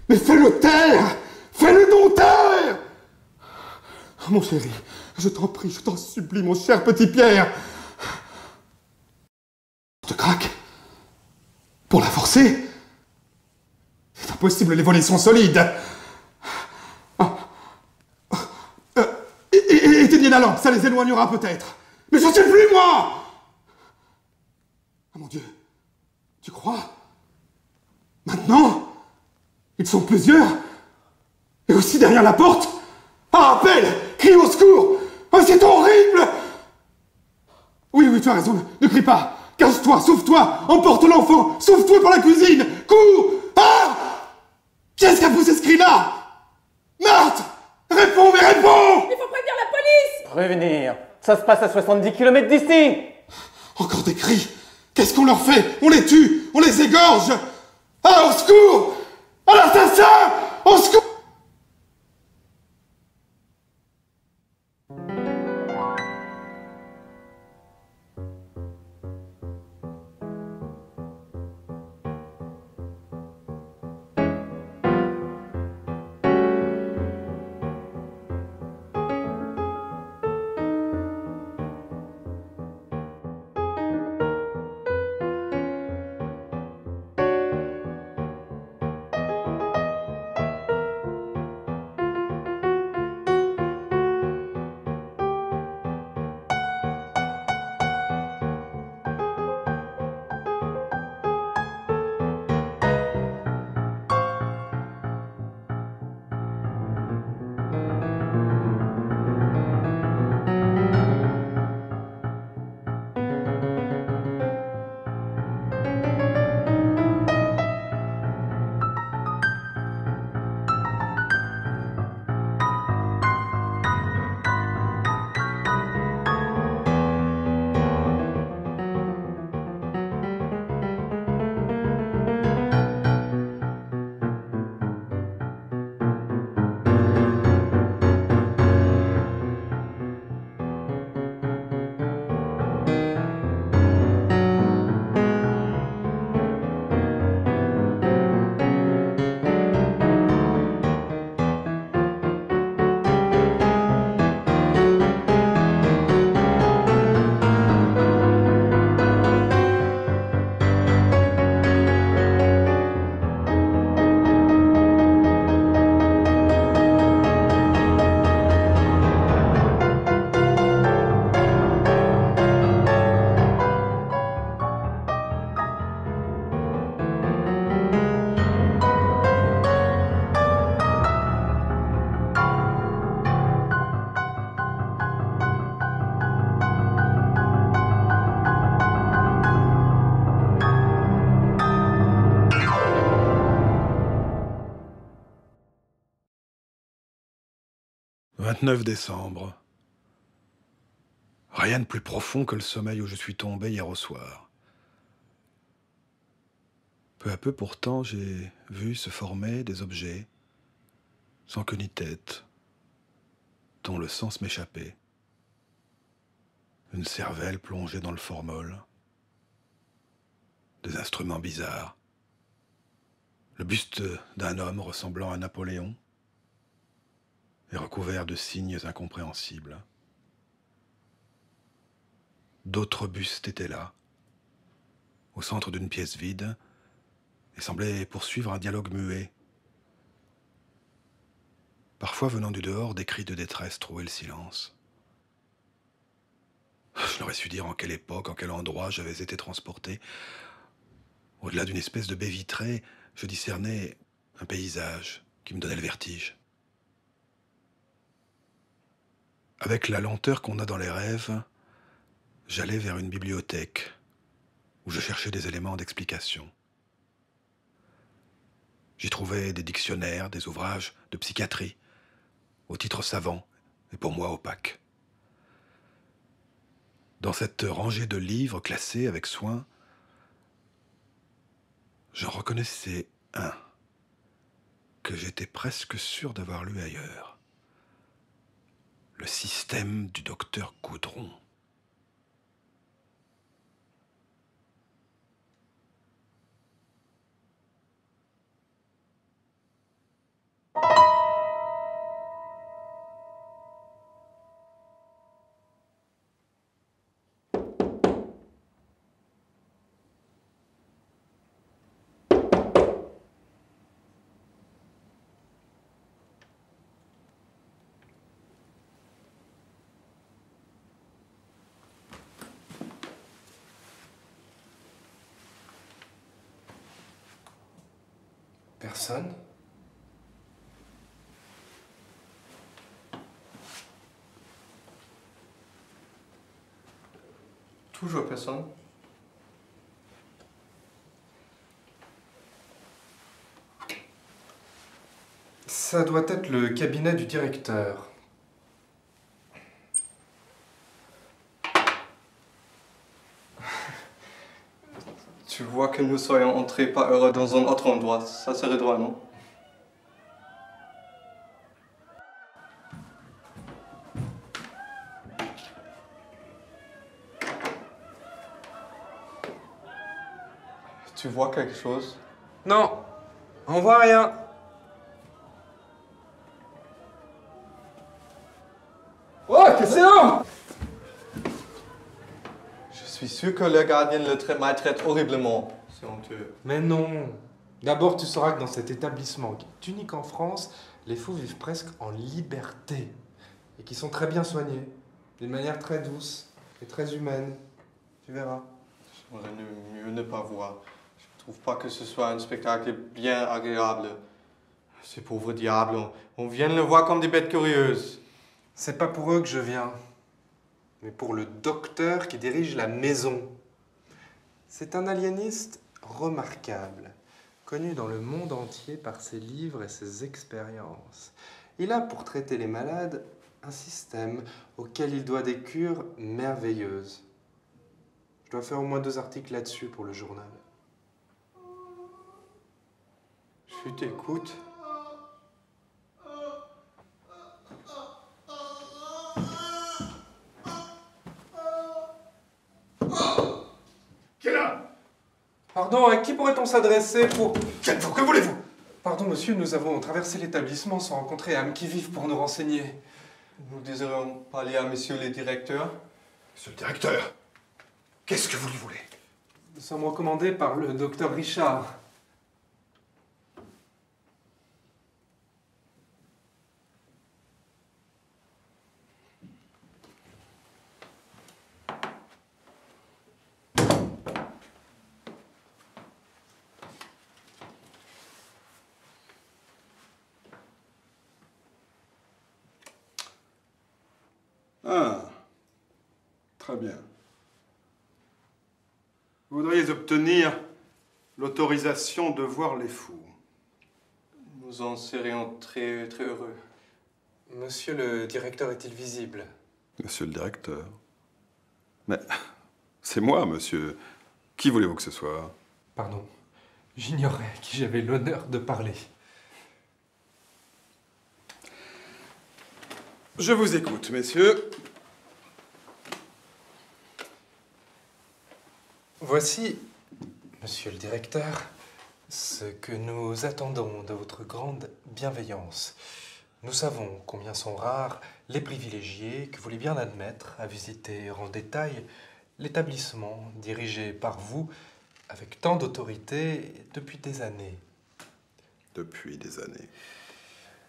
Mais fais-le taire. Fais-le donc taire. Mon chéri, je t'en prie, je t'en supplie, mon cher petit Pierre. Je te craque. Pour la forcer? C'est impossible, les volets sont solides. Éteignez la lampe, ça les éloignera peut-être. Mais je sais plus, moi! Ah mon Dieu, tu crois? Maintenant? Ils sont plusieurs? Et aussi derrière la porte? Ah, appelle! Crie au secours! Ah, c'est horrible! Oui, tu as raison, ne crie pas! Cache-toi, sauve-toi! Emporte l'enfant! Sauve-toi par la cuisine! Cours! Ah! Qu'est-ce qui a poussé ce cri-là? Marthe! Réponds, mais réponds! Il faut prévenir la police! Prévenir. Ça se passe à 70 km d'ici. Encore des cris. Qu'est-ce qu'on leur fait? On les tue, on les égorge. Ah, au secours! À l'assassin! Au secours! 29 décembre. Rien de plus profond que le sommeil où je suis tombé hier au soir. Peu à peu, pourtant, j'ai vu se former des objets, sans queue ni tête, dont le sens m'échappait. Une cervelle plongée dans le formol, des instruments bizarres, le buste d'un homme ressemblant à Napoléon, et recouvert de signes incompréhensibles. D'autres bustes étaient là, au centre d'une pièce vide, et semblaient poursuivre un dialogue muet. Parfois, venant du dehors, des cris de détresse trouaient le silence. Je n'aurais su dire en quelle époque, en quel endroit j'avais été transporté. Au-delà d'une espèce de baie vitrée, je discernais un paysage qui me donnait le vertige. Avec la lenteur qu'on a dans les rêves, j'allais vers une bibliothèque où je cherchais des éléments d'explication. J'y trouvais des dictionnaires, des ouvrages de psychiatrie, aux titres savants et pour moi opaques. Dans cette rangée de livres classés avec soin, j'en reconnaissais un que j'étais presque sûr d'avoir lu ailleurs. Le système du docteur Coudron. Personne? Toujours personne. Ça doit être le cabinet du directeur. Tu vois que nous soyons entrés par erreur dans un autre endroit. Ça serait droit, non? Tu vois quelque chose? Non, on voit rien. Oh, qu'est-ce que c'est là? Je suis sûr que le gardien le maltraite horriblement. C'est honteux. Mais non. D'abord, tu sauras que dans cet établissement, qui est unique en France, les fous vivent presque en liberté. Et qui sont très bien soignés. D'une manière très douce et très humaine. Tu verras. J'aimerais mieux ne pas voir. Je trouve pas que ce soit un spectacle bien agréable. Ces pauvres diables, on vient le voir comme des bêtes curieuses. C'est pas pour eux que je viens, mais pour le docteur qui dirige la maison. C'est un aliéniste remarquable, connu dans le monde entier par ses livres et ses expériences. Il a, pour traiter les malades, un système auquel il doit des cures merveilleuses. Je dois faire au moins 2 articles là-dessus pour le journal. Je t'écoute. Qui est là? Pardon, à qui pourrait-on s'adresser pour... Que voulez-vous? Pardon, monsieur, nous avons traversé l'établissement sans rencontrer âmes qui vivent pour nous renseigner. Nous désirons parler à monsieur le directeur. Monsieur le directeur, qu'est-ce que vous lui voulez? Nous sommes recommandés par le docteur Richard. Ah, très bien. Vous voudriez obtenir l'autorisation de voir les fous. Nous en serions très, très heureux. Monsieur le directeur est-il visible? Monsieur le directeur? Mais c'est moi, monsieur. Qui voulez-vous que ce soit? Pardon, j'ignorais à qui j'avais l'honneur de parler. Je vous écoute, messieurs. Voici, monsieur le directeur, ce que nous attendons de votre grande bienveillance. Nous savons combien sont rares les privilégiés que vous voulez bien admettre à visiter en détail l'établissement dirigé par vous avec tant d'autorité depuis des années. Depuis des années.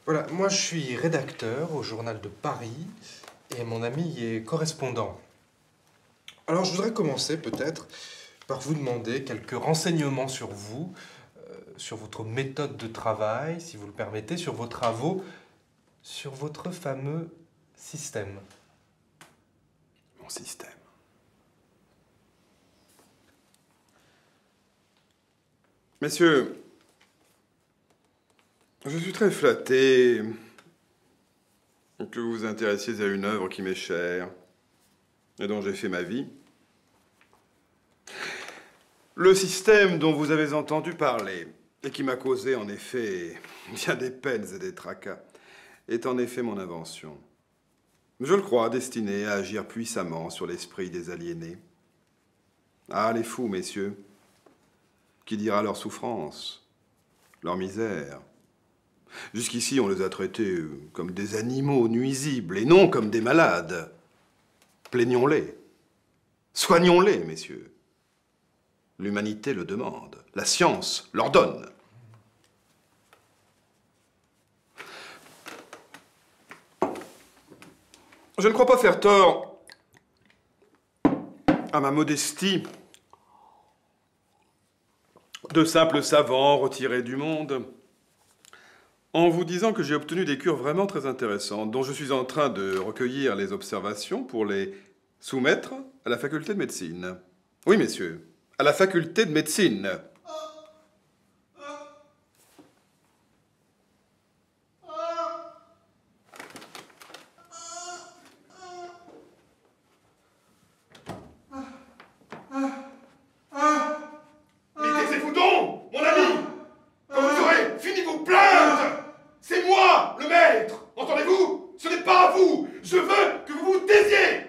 Voilà, moi je suis rédacteur au Journal de Paris et mon ami y est correspondant. Alors je voudrais commencer peut-être par vous demander quelques renseignements sur vous, sur votre méthode de travail, si vous le permettez, sur vos travaux, sur votre fameux système. Mon système. Messieurs, je suis très flatté que vous vous intéressiez à une œuvre qui m'est chère et dont j'ai fait ma vie. Le système dont vous avez entendu parler et qui m'a causé en effet bien des peines et des tracas est en effet mon invention. Je le crois destiné à agir puissamment sur l'esprit des aliénés. Ah, les fous, messieurs, qui dira leur souffrance, leur misère? Jusqu'ici, on les a traités comme des animaux nuisibles et non comme des malades. Plaignons-les. Soignons-les, messieurs. L'humanité le demande. La science l'ordonne. Je ne crois pas faire tort à ma modestie de simple savant retiré du monde en vous disant que j'ai obtenu des cures vraiment très intéressantes dont je suis en train de recueillir les observations pour les soumettre à la faculté de médecine. Oui, messieurs, à la faculté de médecine. Mais taisez-vous donc, mon ami! Quand vous aurez fini vos plaintes, c'est moi, le maître! Entendez-vous? Ce n'est pas à vous! Je veux que vous vous taisiez!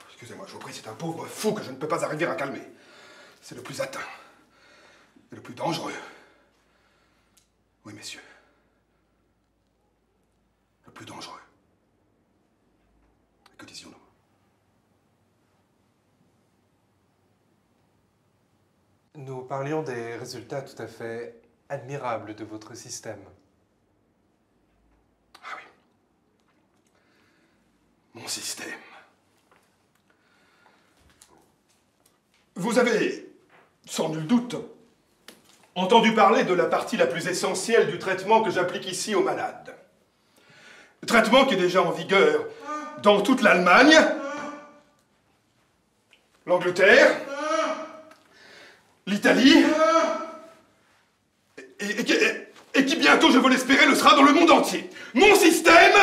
Excusez-moi, je vous prie, c'est un pauvre fou que je ne peux pas arriver à calmer. C'est le plus atteint. Et le plus dangereux. Oui, messieurs. Le plus dangereux. Que disions-nous? Nous parlions des résultats tout à fait admirables de votre système. Ah oui. Mon système. Vous avez, sans nul doute, entendu parler de la partie la plus essentielle du traitement que j'applique ici aux malades. Le traitement qui est déjà en vigueur dans toute l'Allemagne, l'Angleterre, l'Italie, et qui bientôt, je veux l'espérer, le sera dans le monde entier. Mon système!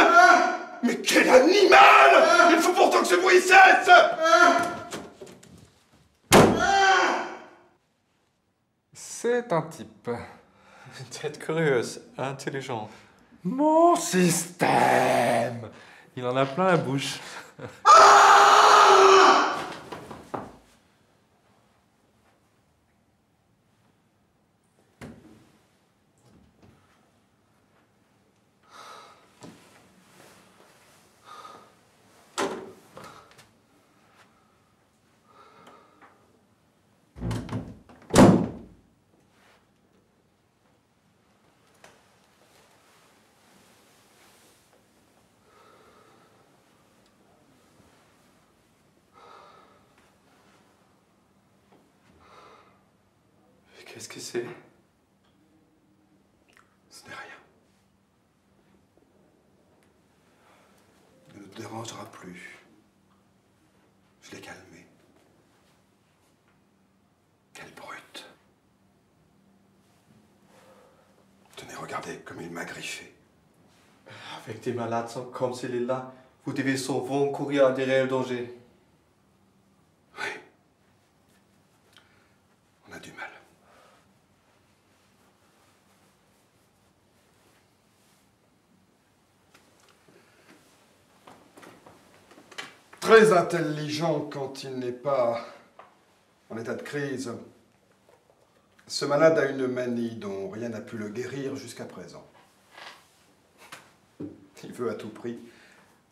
Mais quel animal! Il faut pourtant que ce bruit cesse! C'est un type. Tête curieuse, intelligent. Mon système! Il en a plein la bouche. Qu'est-ce que c'est? Ce n'est rien. Il ne te dérangera plus. Je l'ai calmé. Quelle brute. Tenez, regarde. Regardez comme il m'a griffé. Avec des malades comme celui-là, vous devez souvent courir à des réels dangers. Oui. On a du mal. Très intelligent quand il n'est pas en état de crise. Ce malade a une manie dont rien n'a pu le guérir jusqu'à présent. Il veut à tout prix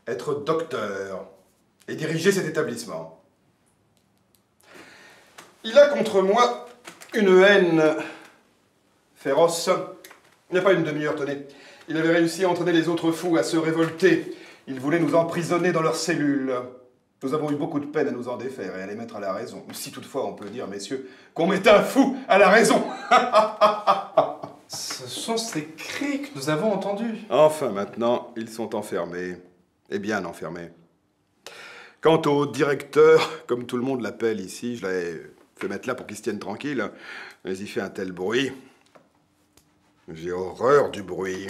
être docteur et diriger cet établissement. Il a contre moi une haine féroce. Il n'y a pas une demi-heure, tenez. Il avait réussi à entraîner les autres fous à se révolter. Il voulait nous emprisonner dans leurs cellules. Nous avons eu beaucoup de peine à nous en défaire et à les mettre à la raison. Si toutefois on peut dire, messieurs, qu'on met un fou à la raison. Ce sont ces cris que nous avons entendus. Enfin, maintenant, ils sont enfermés. Et bien enfermés. Quant au directeur, comme tout le monde l'appelle ici, je l'avais fait mettre là pour qu'il se tienne tranquille, mais il fait un tel bruit. J'ai horreur du bruit.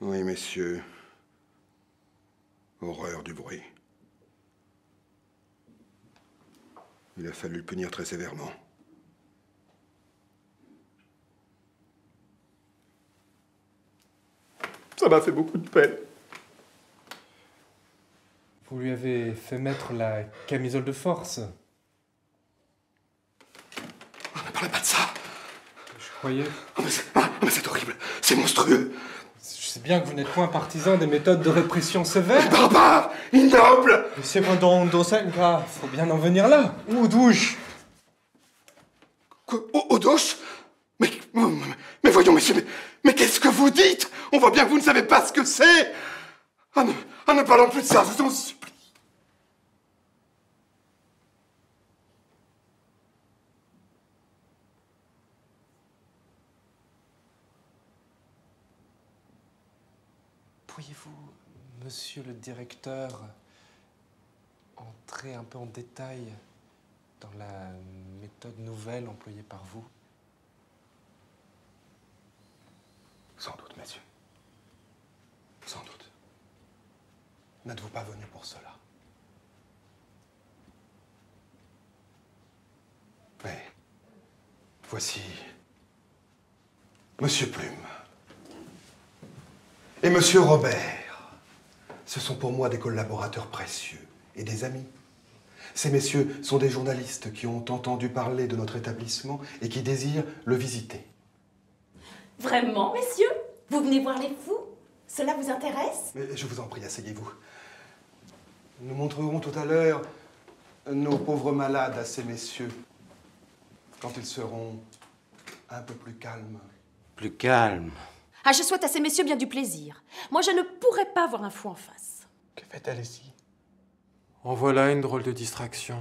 Oui, messieurs. Horreur du bruit. Il a fallu le punir très sévèrement. Ça m'a fait beaucoup de peine. Vous lui avez fait mettre la camisole de force. On ne parlait pas de ça. Je croyais... mais c'est horrible. C'est monstrueux. Je sais bien que vous n'êtes point partisan des méthodes de répression sévères. Barbare, ignoble. Mais c'est pas dans ce cas, faut bien en venir là. Ou aux douches. Quoi, aux douches? Mais voyons, messieurs, mais qu'est-ce que vous dites? On voit bien que vous ne savez pas ce que c'est. Ah, ne parlons plus de ça, je vous en supplie. Pourriez-vous, monsieur le directeur, entrer un peu en détail dans la méthode nouvelle employée par vous? Sans doute, messieurs. Sans doute. N'êtes-vous pas venu pour cela? Mais voici Monsieur Plume et Monsieur Robert. Ce sont pour moi des collaborateurs précieux et des amis. Ces messieurs sont des journalistes qui ont entendu parler de notre établissement et qui désirent le visiter. Vraiment, messieurs? Vous venez voir les fous? Cela vous intéresse? Mais je vous en prie, asseyez-vous. Nous montrerons tout à l'heure nos pauvres malades à ces messieurs, quand ils seront un peu plus calmes. Plus calmes? Ah, je souhaite à ces messieurs bien du plaisir. Moi, je ne pourrais pas voir un fou en face. Que fait-elle ici? En voilà une drôle de distraction.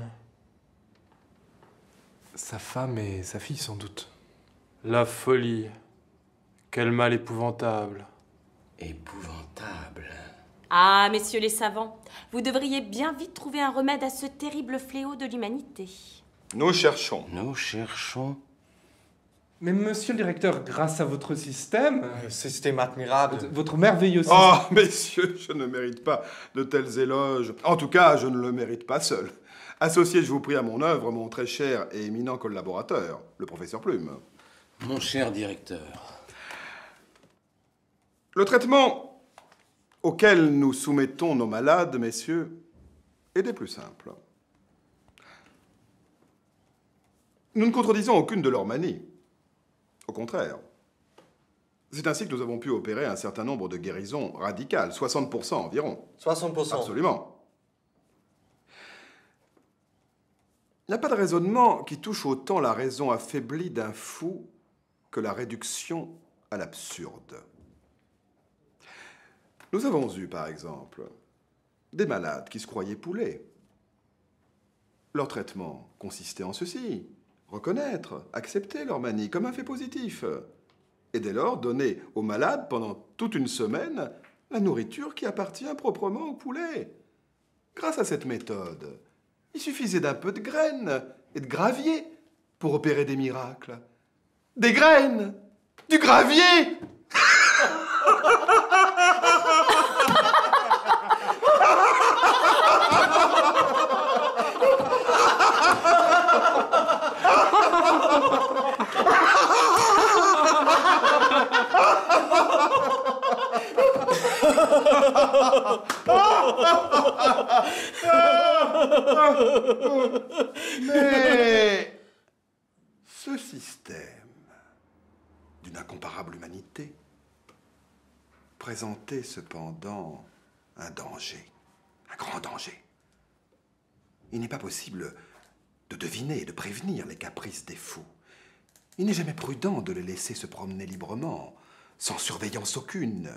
Sa femme et sa fille, sans doute. La folie. Quel mal épouvantable. Épouvantable. Ah, messieurs les savants, vous devriez bien vite trouver un remède à ce terrible fléau de l'humanité. Nous cherchons. Nous cherchons. Mais monsieur le directeur, grâce à votre système... Système admirable. Votre merveilleux système... Oh, messieurs, je ne mérite pas de tels éloges. En tout cas, je ne le mérite pas seul. Associez, je vous prie, à mon œuvre, mon très cher et éminent collaborateur, le professeur Plume. Mon cher directeur. Le traitement auquel nous soumettons nos malades, messieurs, est des plus simples. Nous ne contredisons aucune de leurs manies. Au contraire. C'est ainsi que nous avons pu opérer un certain nombre de guérisons radicales, 60% environ. 60%? Absolument. Il n'y a pas de raisonnement qui touche autant la raison affaiblie d'un fou que la réduction à l'absurde. Nous avons eu, par exemple, des malades qui se croyaient poulets. Leur traitement consistait en ceci: reconnaître, accepter leur manie comme un fait positif, et dès lors donner aux malades pendant toute une semaine la nourriture qui appartient proprement au poulet. Grâce à cette méthode, il suffisait d'un peu de graines et de gravier pour opérer des miracles. Des graines Du gravier. Mais ce système d'une incomparable humanité présentait cependant un danger, un grand danger. Il n'est pas possible de deviner et de prévenir les caprices des fous. Il n'est jamais prudent de les laisser se promener librement, sans surveillance aucune.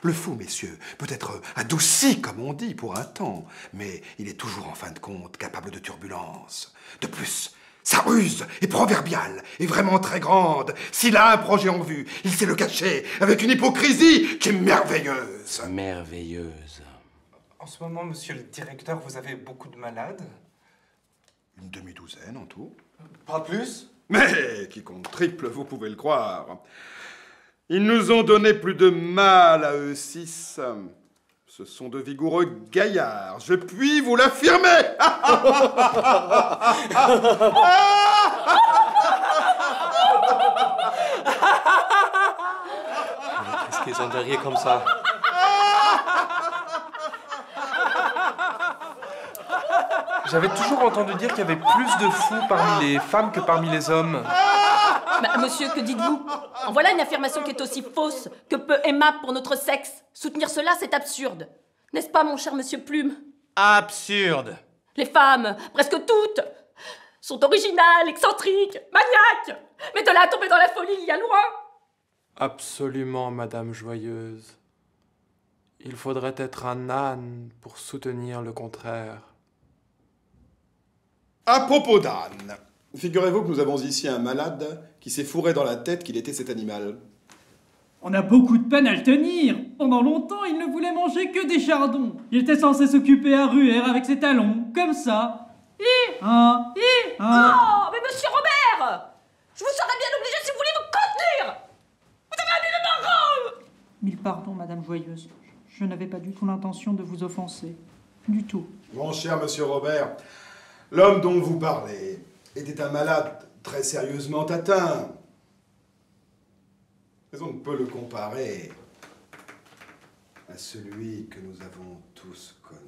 Le fou, messieurs, peut être adouci, comme on dit, pour un temps, mais il est toujours, en fin de compte, capable de turbulence. De plus, sa ruse est proverbiale et vraiment très grande. S'il a un projet en vue, il sait le cacher avec une hypocrisie qui est merveilleuse. Merveilleuse. En ce moment, monsieur le directeur, vous avez beaucoup de malades? Une demi-douzaine en tout. Pas plus? Mais qui compte triple, vous pouvez le croire. Ils nous ont donné plus de mal à eux 6. Ce sont de vigoureux gaillards, je puis vous l'affirmer. Qu'est-ce qu'ils ont de rire comme ça? J'avais toujours entendu dire qu'il y avait plus de fous parmi les femmes que parmi les hommes. Bah, monsieur, que dites-vous? En voilà une affirmation qui est aussi fausse que peu aimable pour notre sexe. Soutenir cela, c'est absurde. N'est-ce pas, mon cher monsieur Plume? Absurde. Les femmes, presque toutes, sont originales, excentriques, maniaques. Mais de là à tomber dans la folie, il y a loin. Absolument, Madame Joyeuse. Il faudrait être un âne pour soutenir le contraire. À propos d'âne, figurez-vous que nous avons ici un malade qui s'est fourré dans la tête qu'il était cet animal. On a beaucoup de peine à le tenir. Pendant longtemps, il ne voulait manger que des chardons. Il était censé s'occuper à ruer avec ses talons, comme ça. Oh, mais monsieur Robert, je vous serais bien obligé si vous voulez vous contenir. Vous avez abusé de ma robe. Mille pardons, Madame Joyeuse. Je n'avais pas du tout l'intention de vous offenser. Du tout. Mon cher monsieur Robert, l'homme dont vous parlez était un malade très sérieusement atteint. Mais on ne peut le comparer à celui que nous avons tous connu.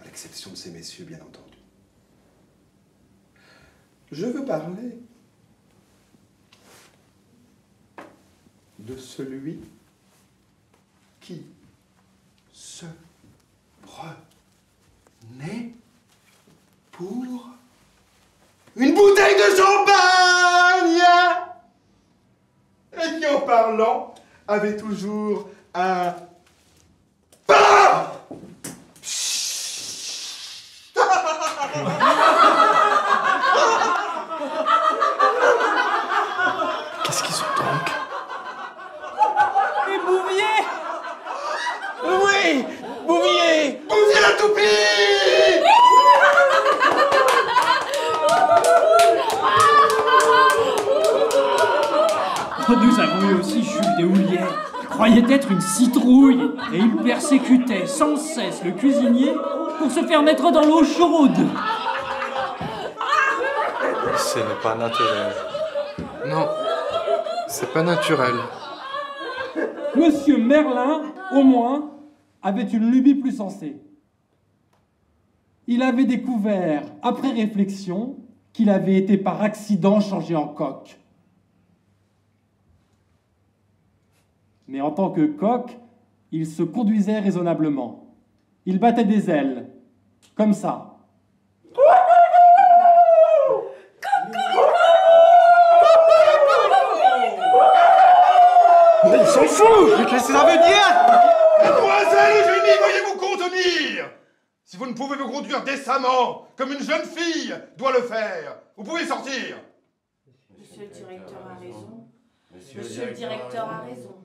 À l'exception de ces messieurs, bien entendu. Je veux parler de celui qui se prenait pour une bouteille de champagne et qui, en parlant, avait toujours un... Ah! Qu'est-ce qu'ils ont donc? Et Bouvier! Oui! Bouvier! Bouvier la toupie! Nous avons eu aussi Jules Deshoulières. Il croyait être une citrouille et il persécutait sans cesse le cuisinier pour se faire mettre dans l'eau chaude. Ce n'est pas naturel. Non, c'est pas naturel. Monsieur Merlin, au moins, avait une lubie plus sensée. Il avait découvert, après réflexion, qu'il avait été par accident changé en coq. Mais en tant que coq, il se conduisait raisonnablement. Il battait des ailes, comme ça. Mais ils s'en foutent! Mais qu'est-ce que ça veut dire? Mademoiselle Eugénie, veuillez vous contenir! Si vous ne pouvez vous conduire décemment, comme une jeune fille doit le faire, vous pouvez sortir! Monsieur le directeur a raison. Monsieur le directeur a raison.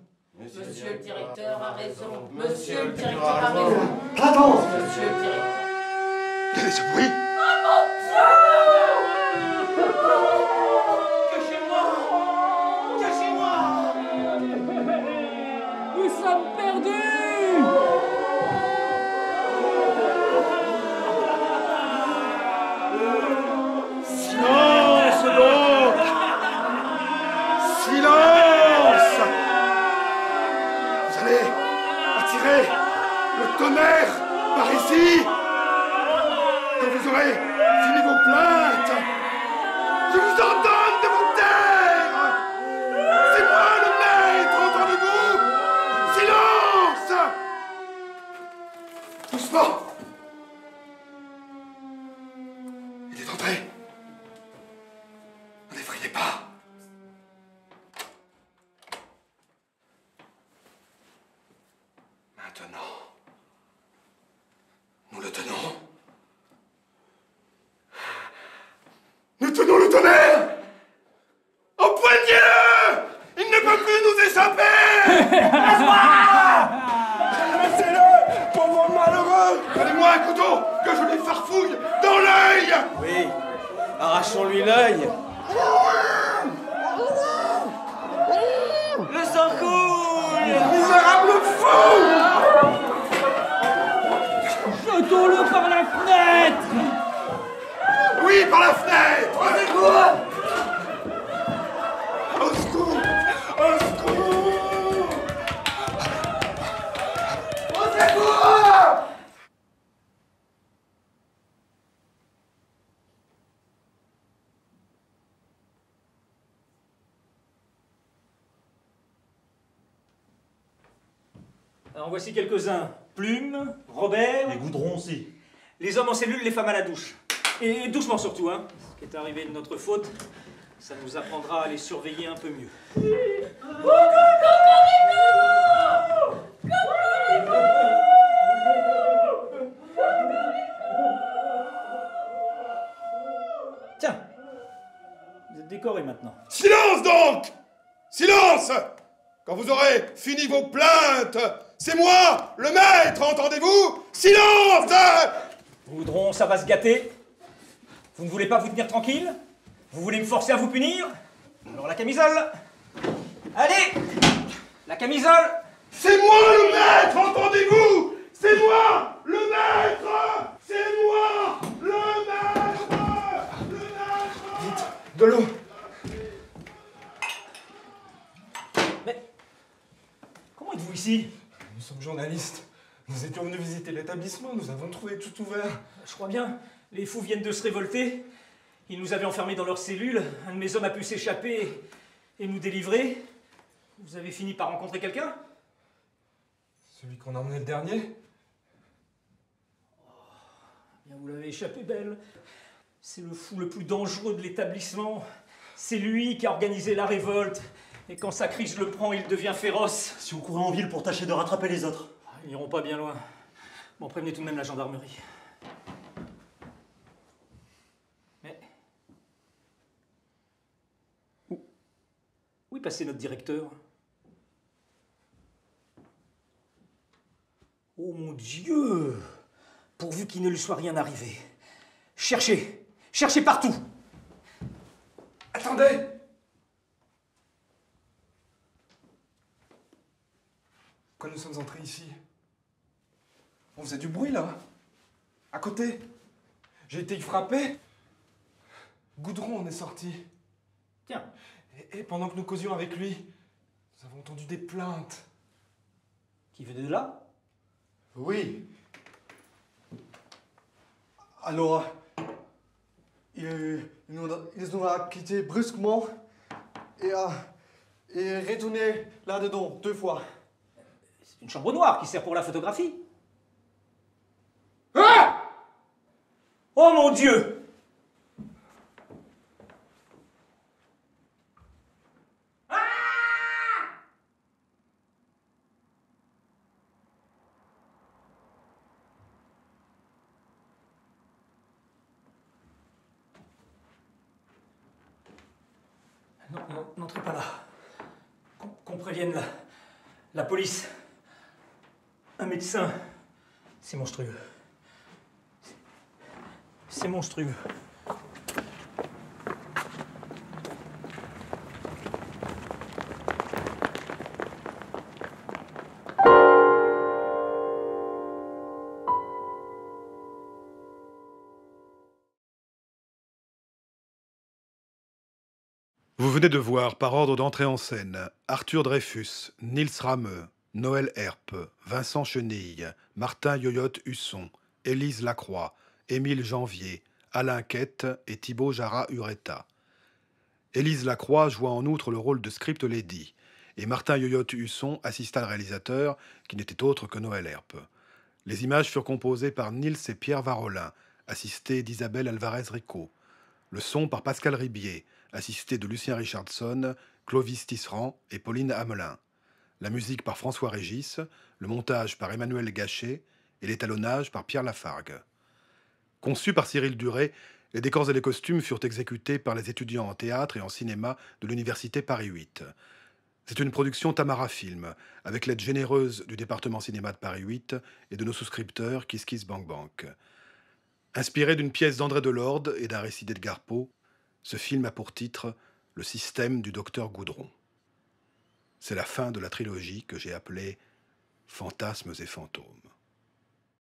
Monsieur le directeur a raison. Monsieur le directeur a raison. Clémence! Monsieur le directeur. Quel est ce bruit? Oh mon Dieu! Cachez-moi! Cachez-moi! entendrez le tonnerre par ici. Quand vous aurez fini vos plaintes, je vous ordonne de vous taire. C'est moi le maître, entendez-vous? Silence! Doucement. Il est entré. Ne l'effrayez pas. Maintenant, nous le tenons. Nous tenons le tonnerre. Empoignez-le. Il ne peut plus nous échapper. Laissez-le, pauvre malheureux. Donnez-moi un couteau que je lui farfouille dans l'œil. Oui, arrachons-lui l'œil. Le sang coule. Misérable fou. Jetons-le par la fenêtre. Oui, par la fenêtre. Au secours. Au secours. Au secours. Au secours. Alors voici quelques-uns. Plume, Robert... Et Goudron aussi. Les hommes en cellule, les femmes à la douche. Et doucement surtout, hein. Ce qui est arrivé de notre faute, ça nous apprendra à les surveiller un peu mieux. Tiens, vous êtes décorés maintenant. Silence donc. Silence. Quand vous aurez fini vos plaintes, c'est moi, le maître, entendez-vous? Silence! Goudron, ça va se gâter. Vous ne voulez pas vous tenir tranquille? Vous voulez me forcer à vous punir? Alors la camisole. Allez! La camisole! C'est moi le maître, entendez-vous? C'est moi le maître! C'est moi le maître! Le maître! Vite, de l'eau. Mais comment êtes-vous ici? Nous sommes journalistes. Nous étions venus visiter l'établissement. Nous avons trouvé tout ouvert. Je crois bien. Les fous viennent de se révolter. Ils nous avaient enfermés dans leur cellule. Un de mes hommes a pu s'échapper et nous délivrer. Vous avez fini par rencontrer quelqu'un? Celui qu'on a emmené le dernier? Bien, vous l'avez échappé belle. C'est le fou le plus dangereux de l'établissement. C'est lui qui a organisé la révolte. Et quand sa crise le prend, il devient féroce. Si vous courez en ville pour tâcher de rattraper les autres. Ils n'iront pas bien loin. Bon, prévenez tout de même la gendarmerie. Mais... Où est passé notre directeur? Oh mon Dieu! Pourvu qu'il ne lui soit rien arrivé. Cherchez! Cherchez partout! Attendez! Quand nous sommes entrés ici, on faisait du bruit là, à côté. J'ai été y frapper. Goudron en est sorti. Tiens. Et pendant que nous causions avec lui, nous avons entendu des plaintes. Qui venaient de là? Oui. Alors, il nous a quittés brusquement et retourné là-dedans 2 fois. C'est une chambre noire qui sert pour la photographie. Ah! Oh mon Dieu! Non, n'entrez pas là. Qu'on prévienne la police. Un médecin. C'est monstrueux. C'est monstrueux. Vous venez de voir, par ordre d'entrée en scène, Arthur Dreyfus, Nils Rameux, Noël Herpe, Vincent Chenille, Martin Yoyote-Husson, Élise Lacroix, Émile Janvier, Alain Quette et Thibaut Jara-Ureta. Élise Lacroix joua en outre le rôle de Script Lady, et Martin Yoyote-Husson assista le réalisateur, qui n'était autre que Noël Herpe. Les images furent composées par Nils et Pierre Varolin, assistés d'Isabelle Alvarez-Rico. Le son par Pascal Ribier, assisté de Lucien Richardson, Clovis Tisserand et Pauline Hamelin. La musique par François Régis, le montage par Emmanuel Gachet et l'étalonnage par Pierre Lafargue. Conçu par Cyril Duret, les décors et les costumes furent exécutés par les étudiants en théâtre et en cinéma de l'Université Paris 8. C'est une production Tamara Film, avec l'aide généreuse du département cinéma de Paris 8 et de nos souscripteurs Kiss Kiss Bank Bank. Inspiré d'une pièce d'André Delorde et d'un récit d'Edgar Poe, ce film a pour titre « Le système du docteur Goudron ». C'est la fin de la trilogie que j'ai appelée « Fantasmes et fantômes ».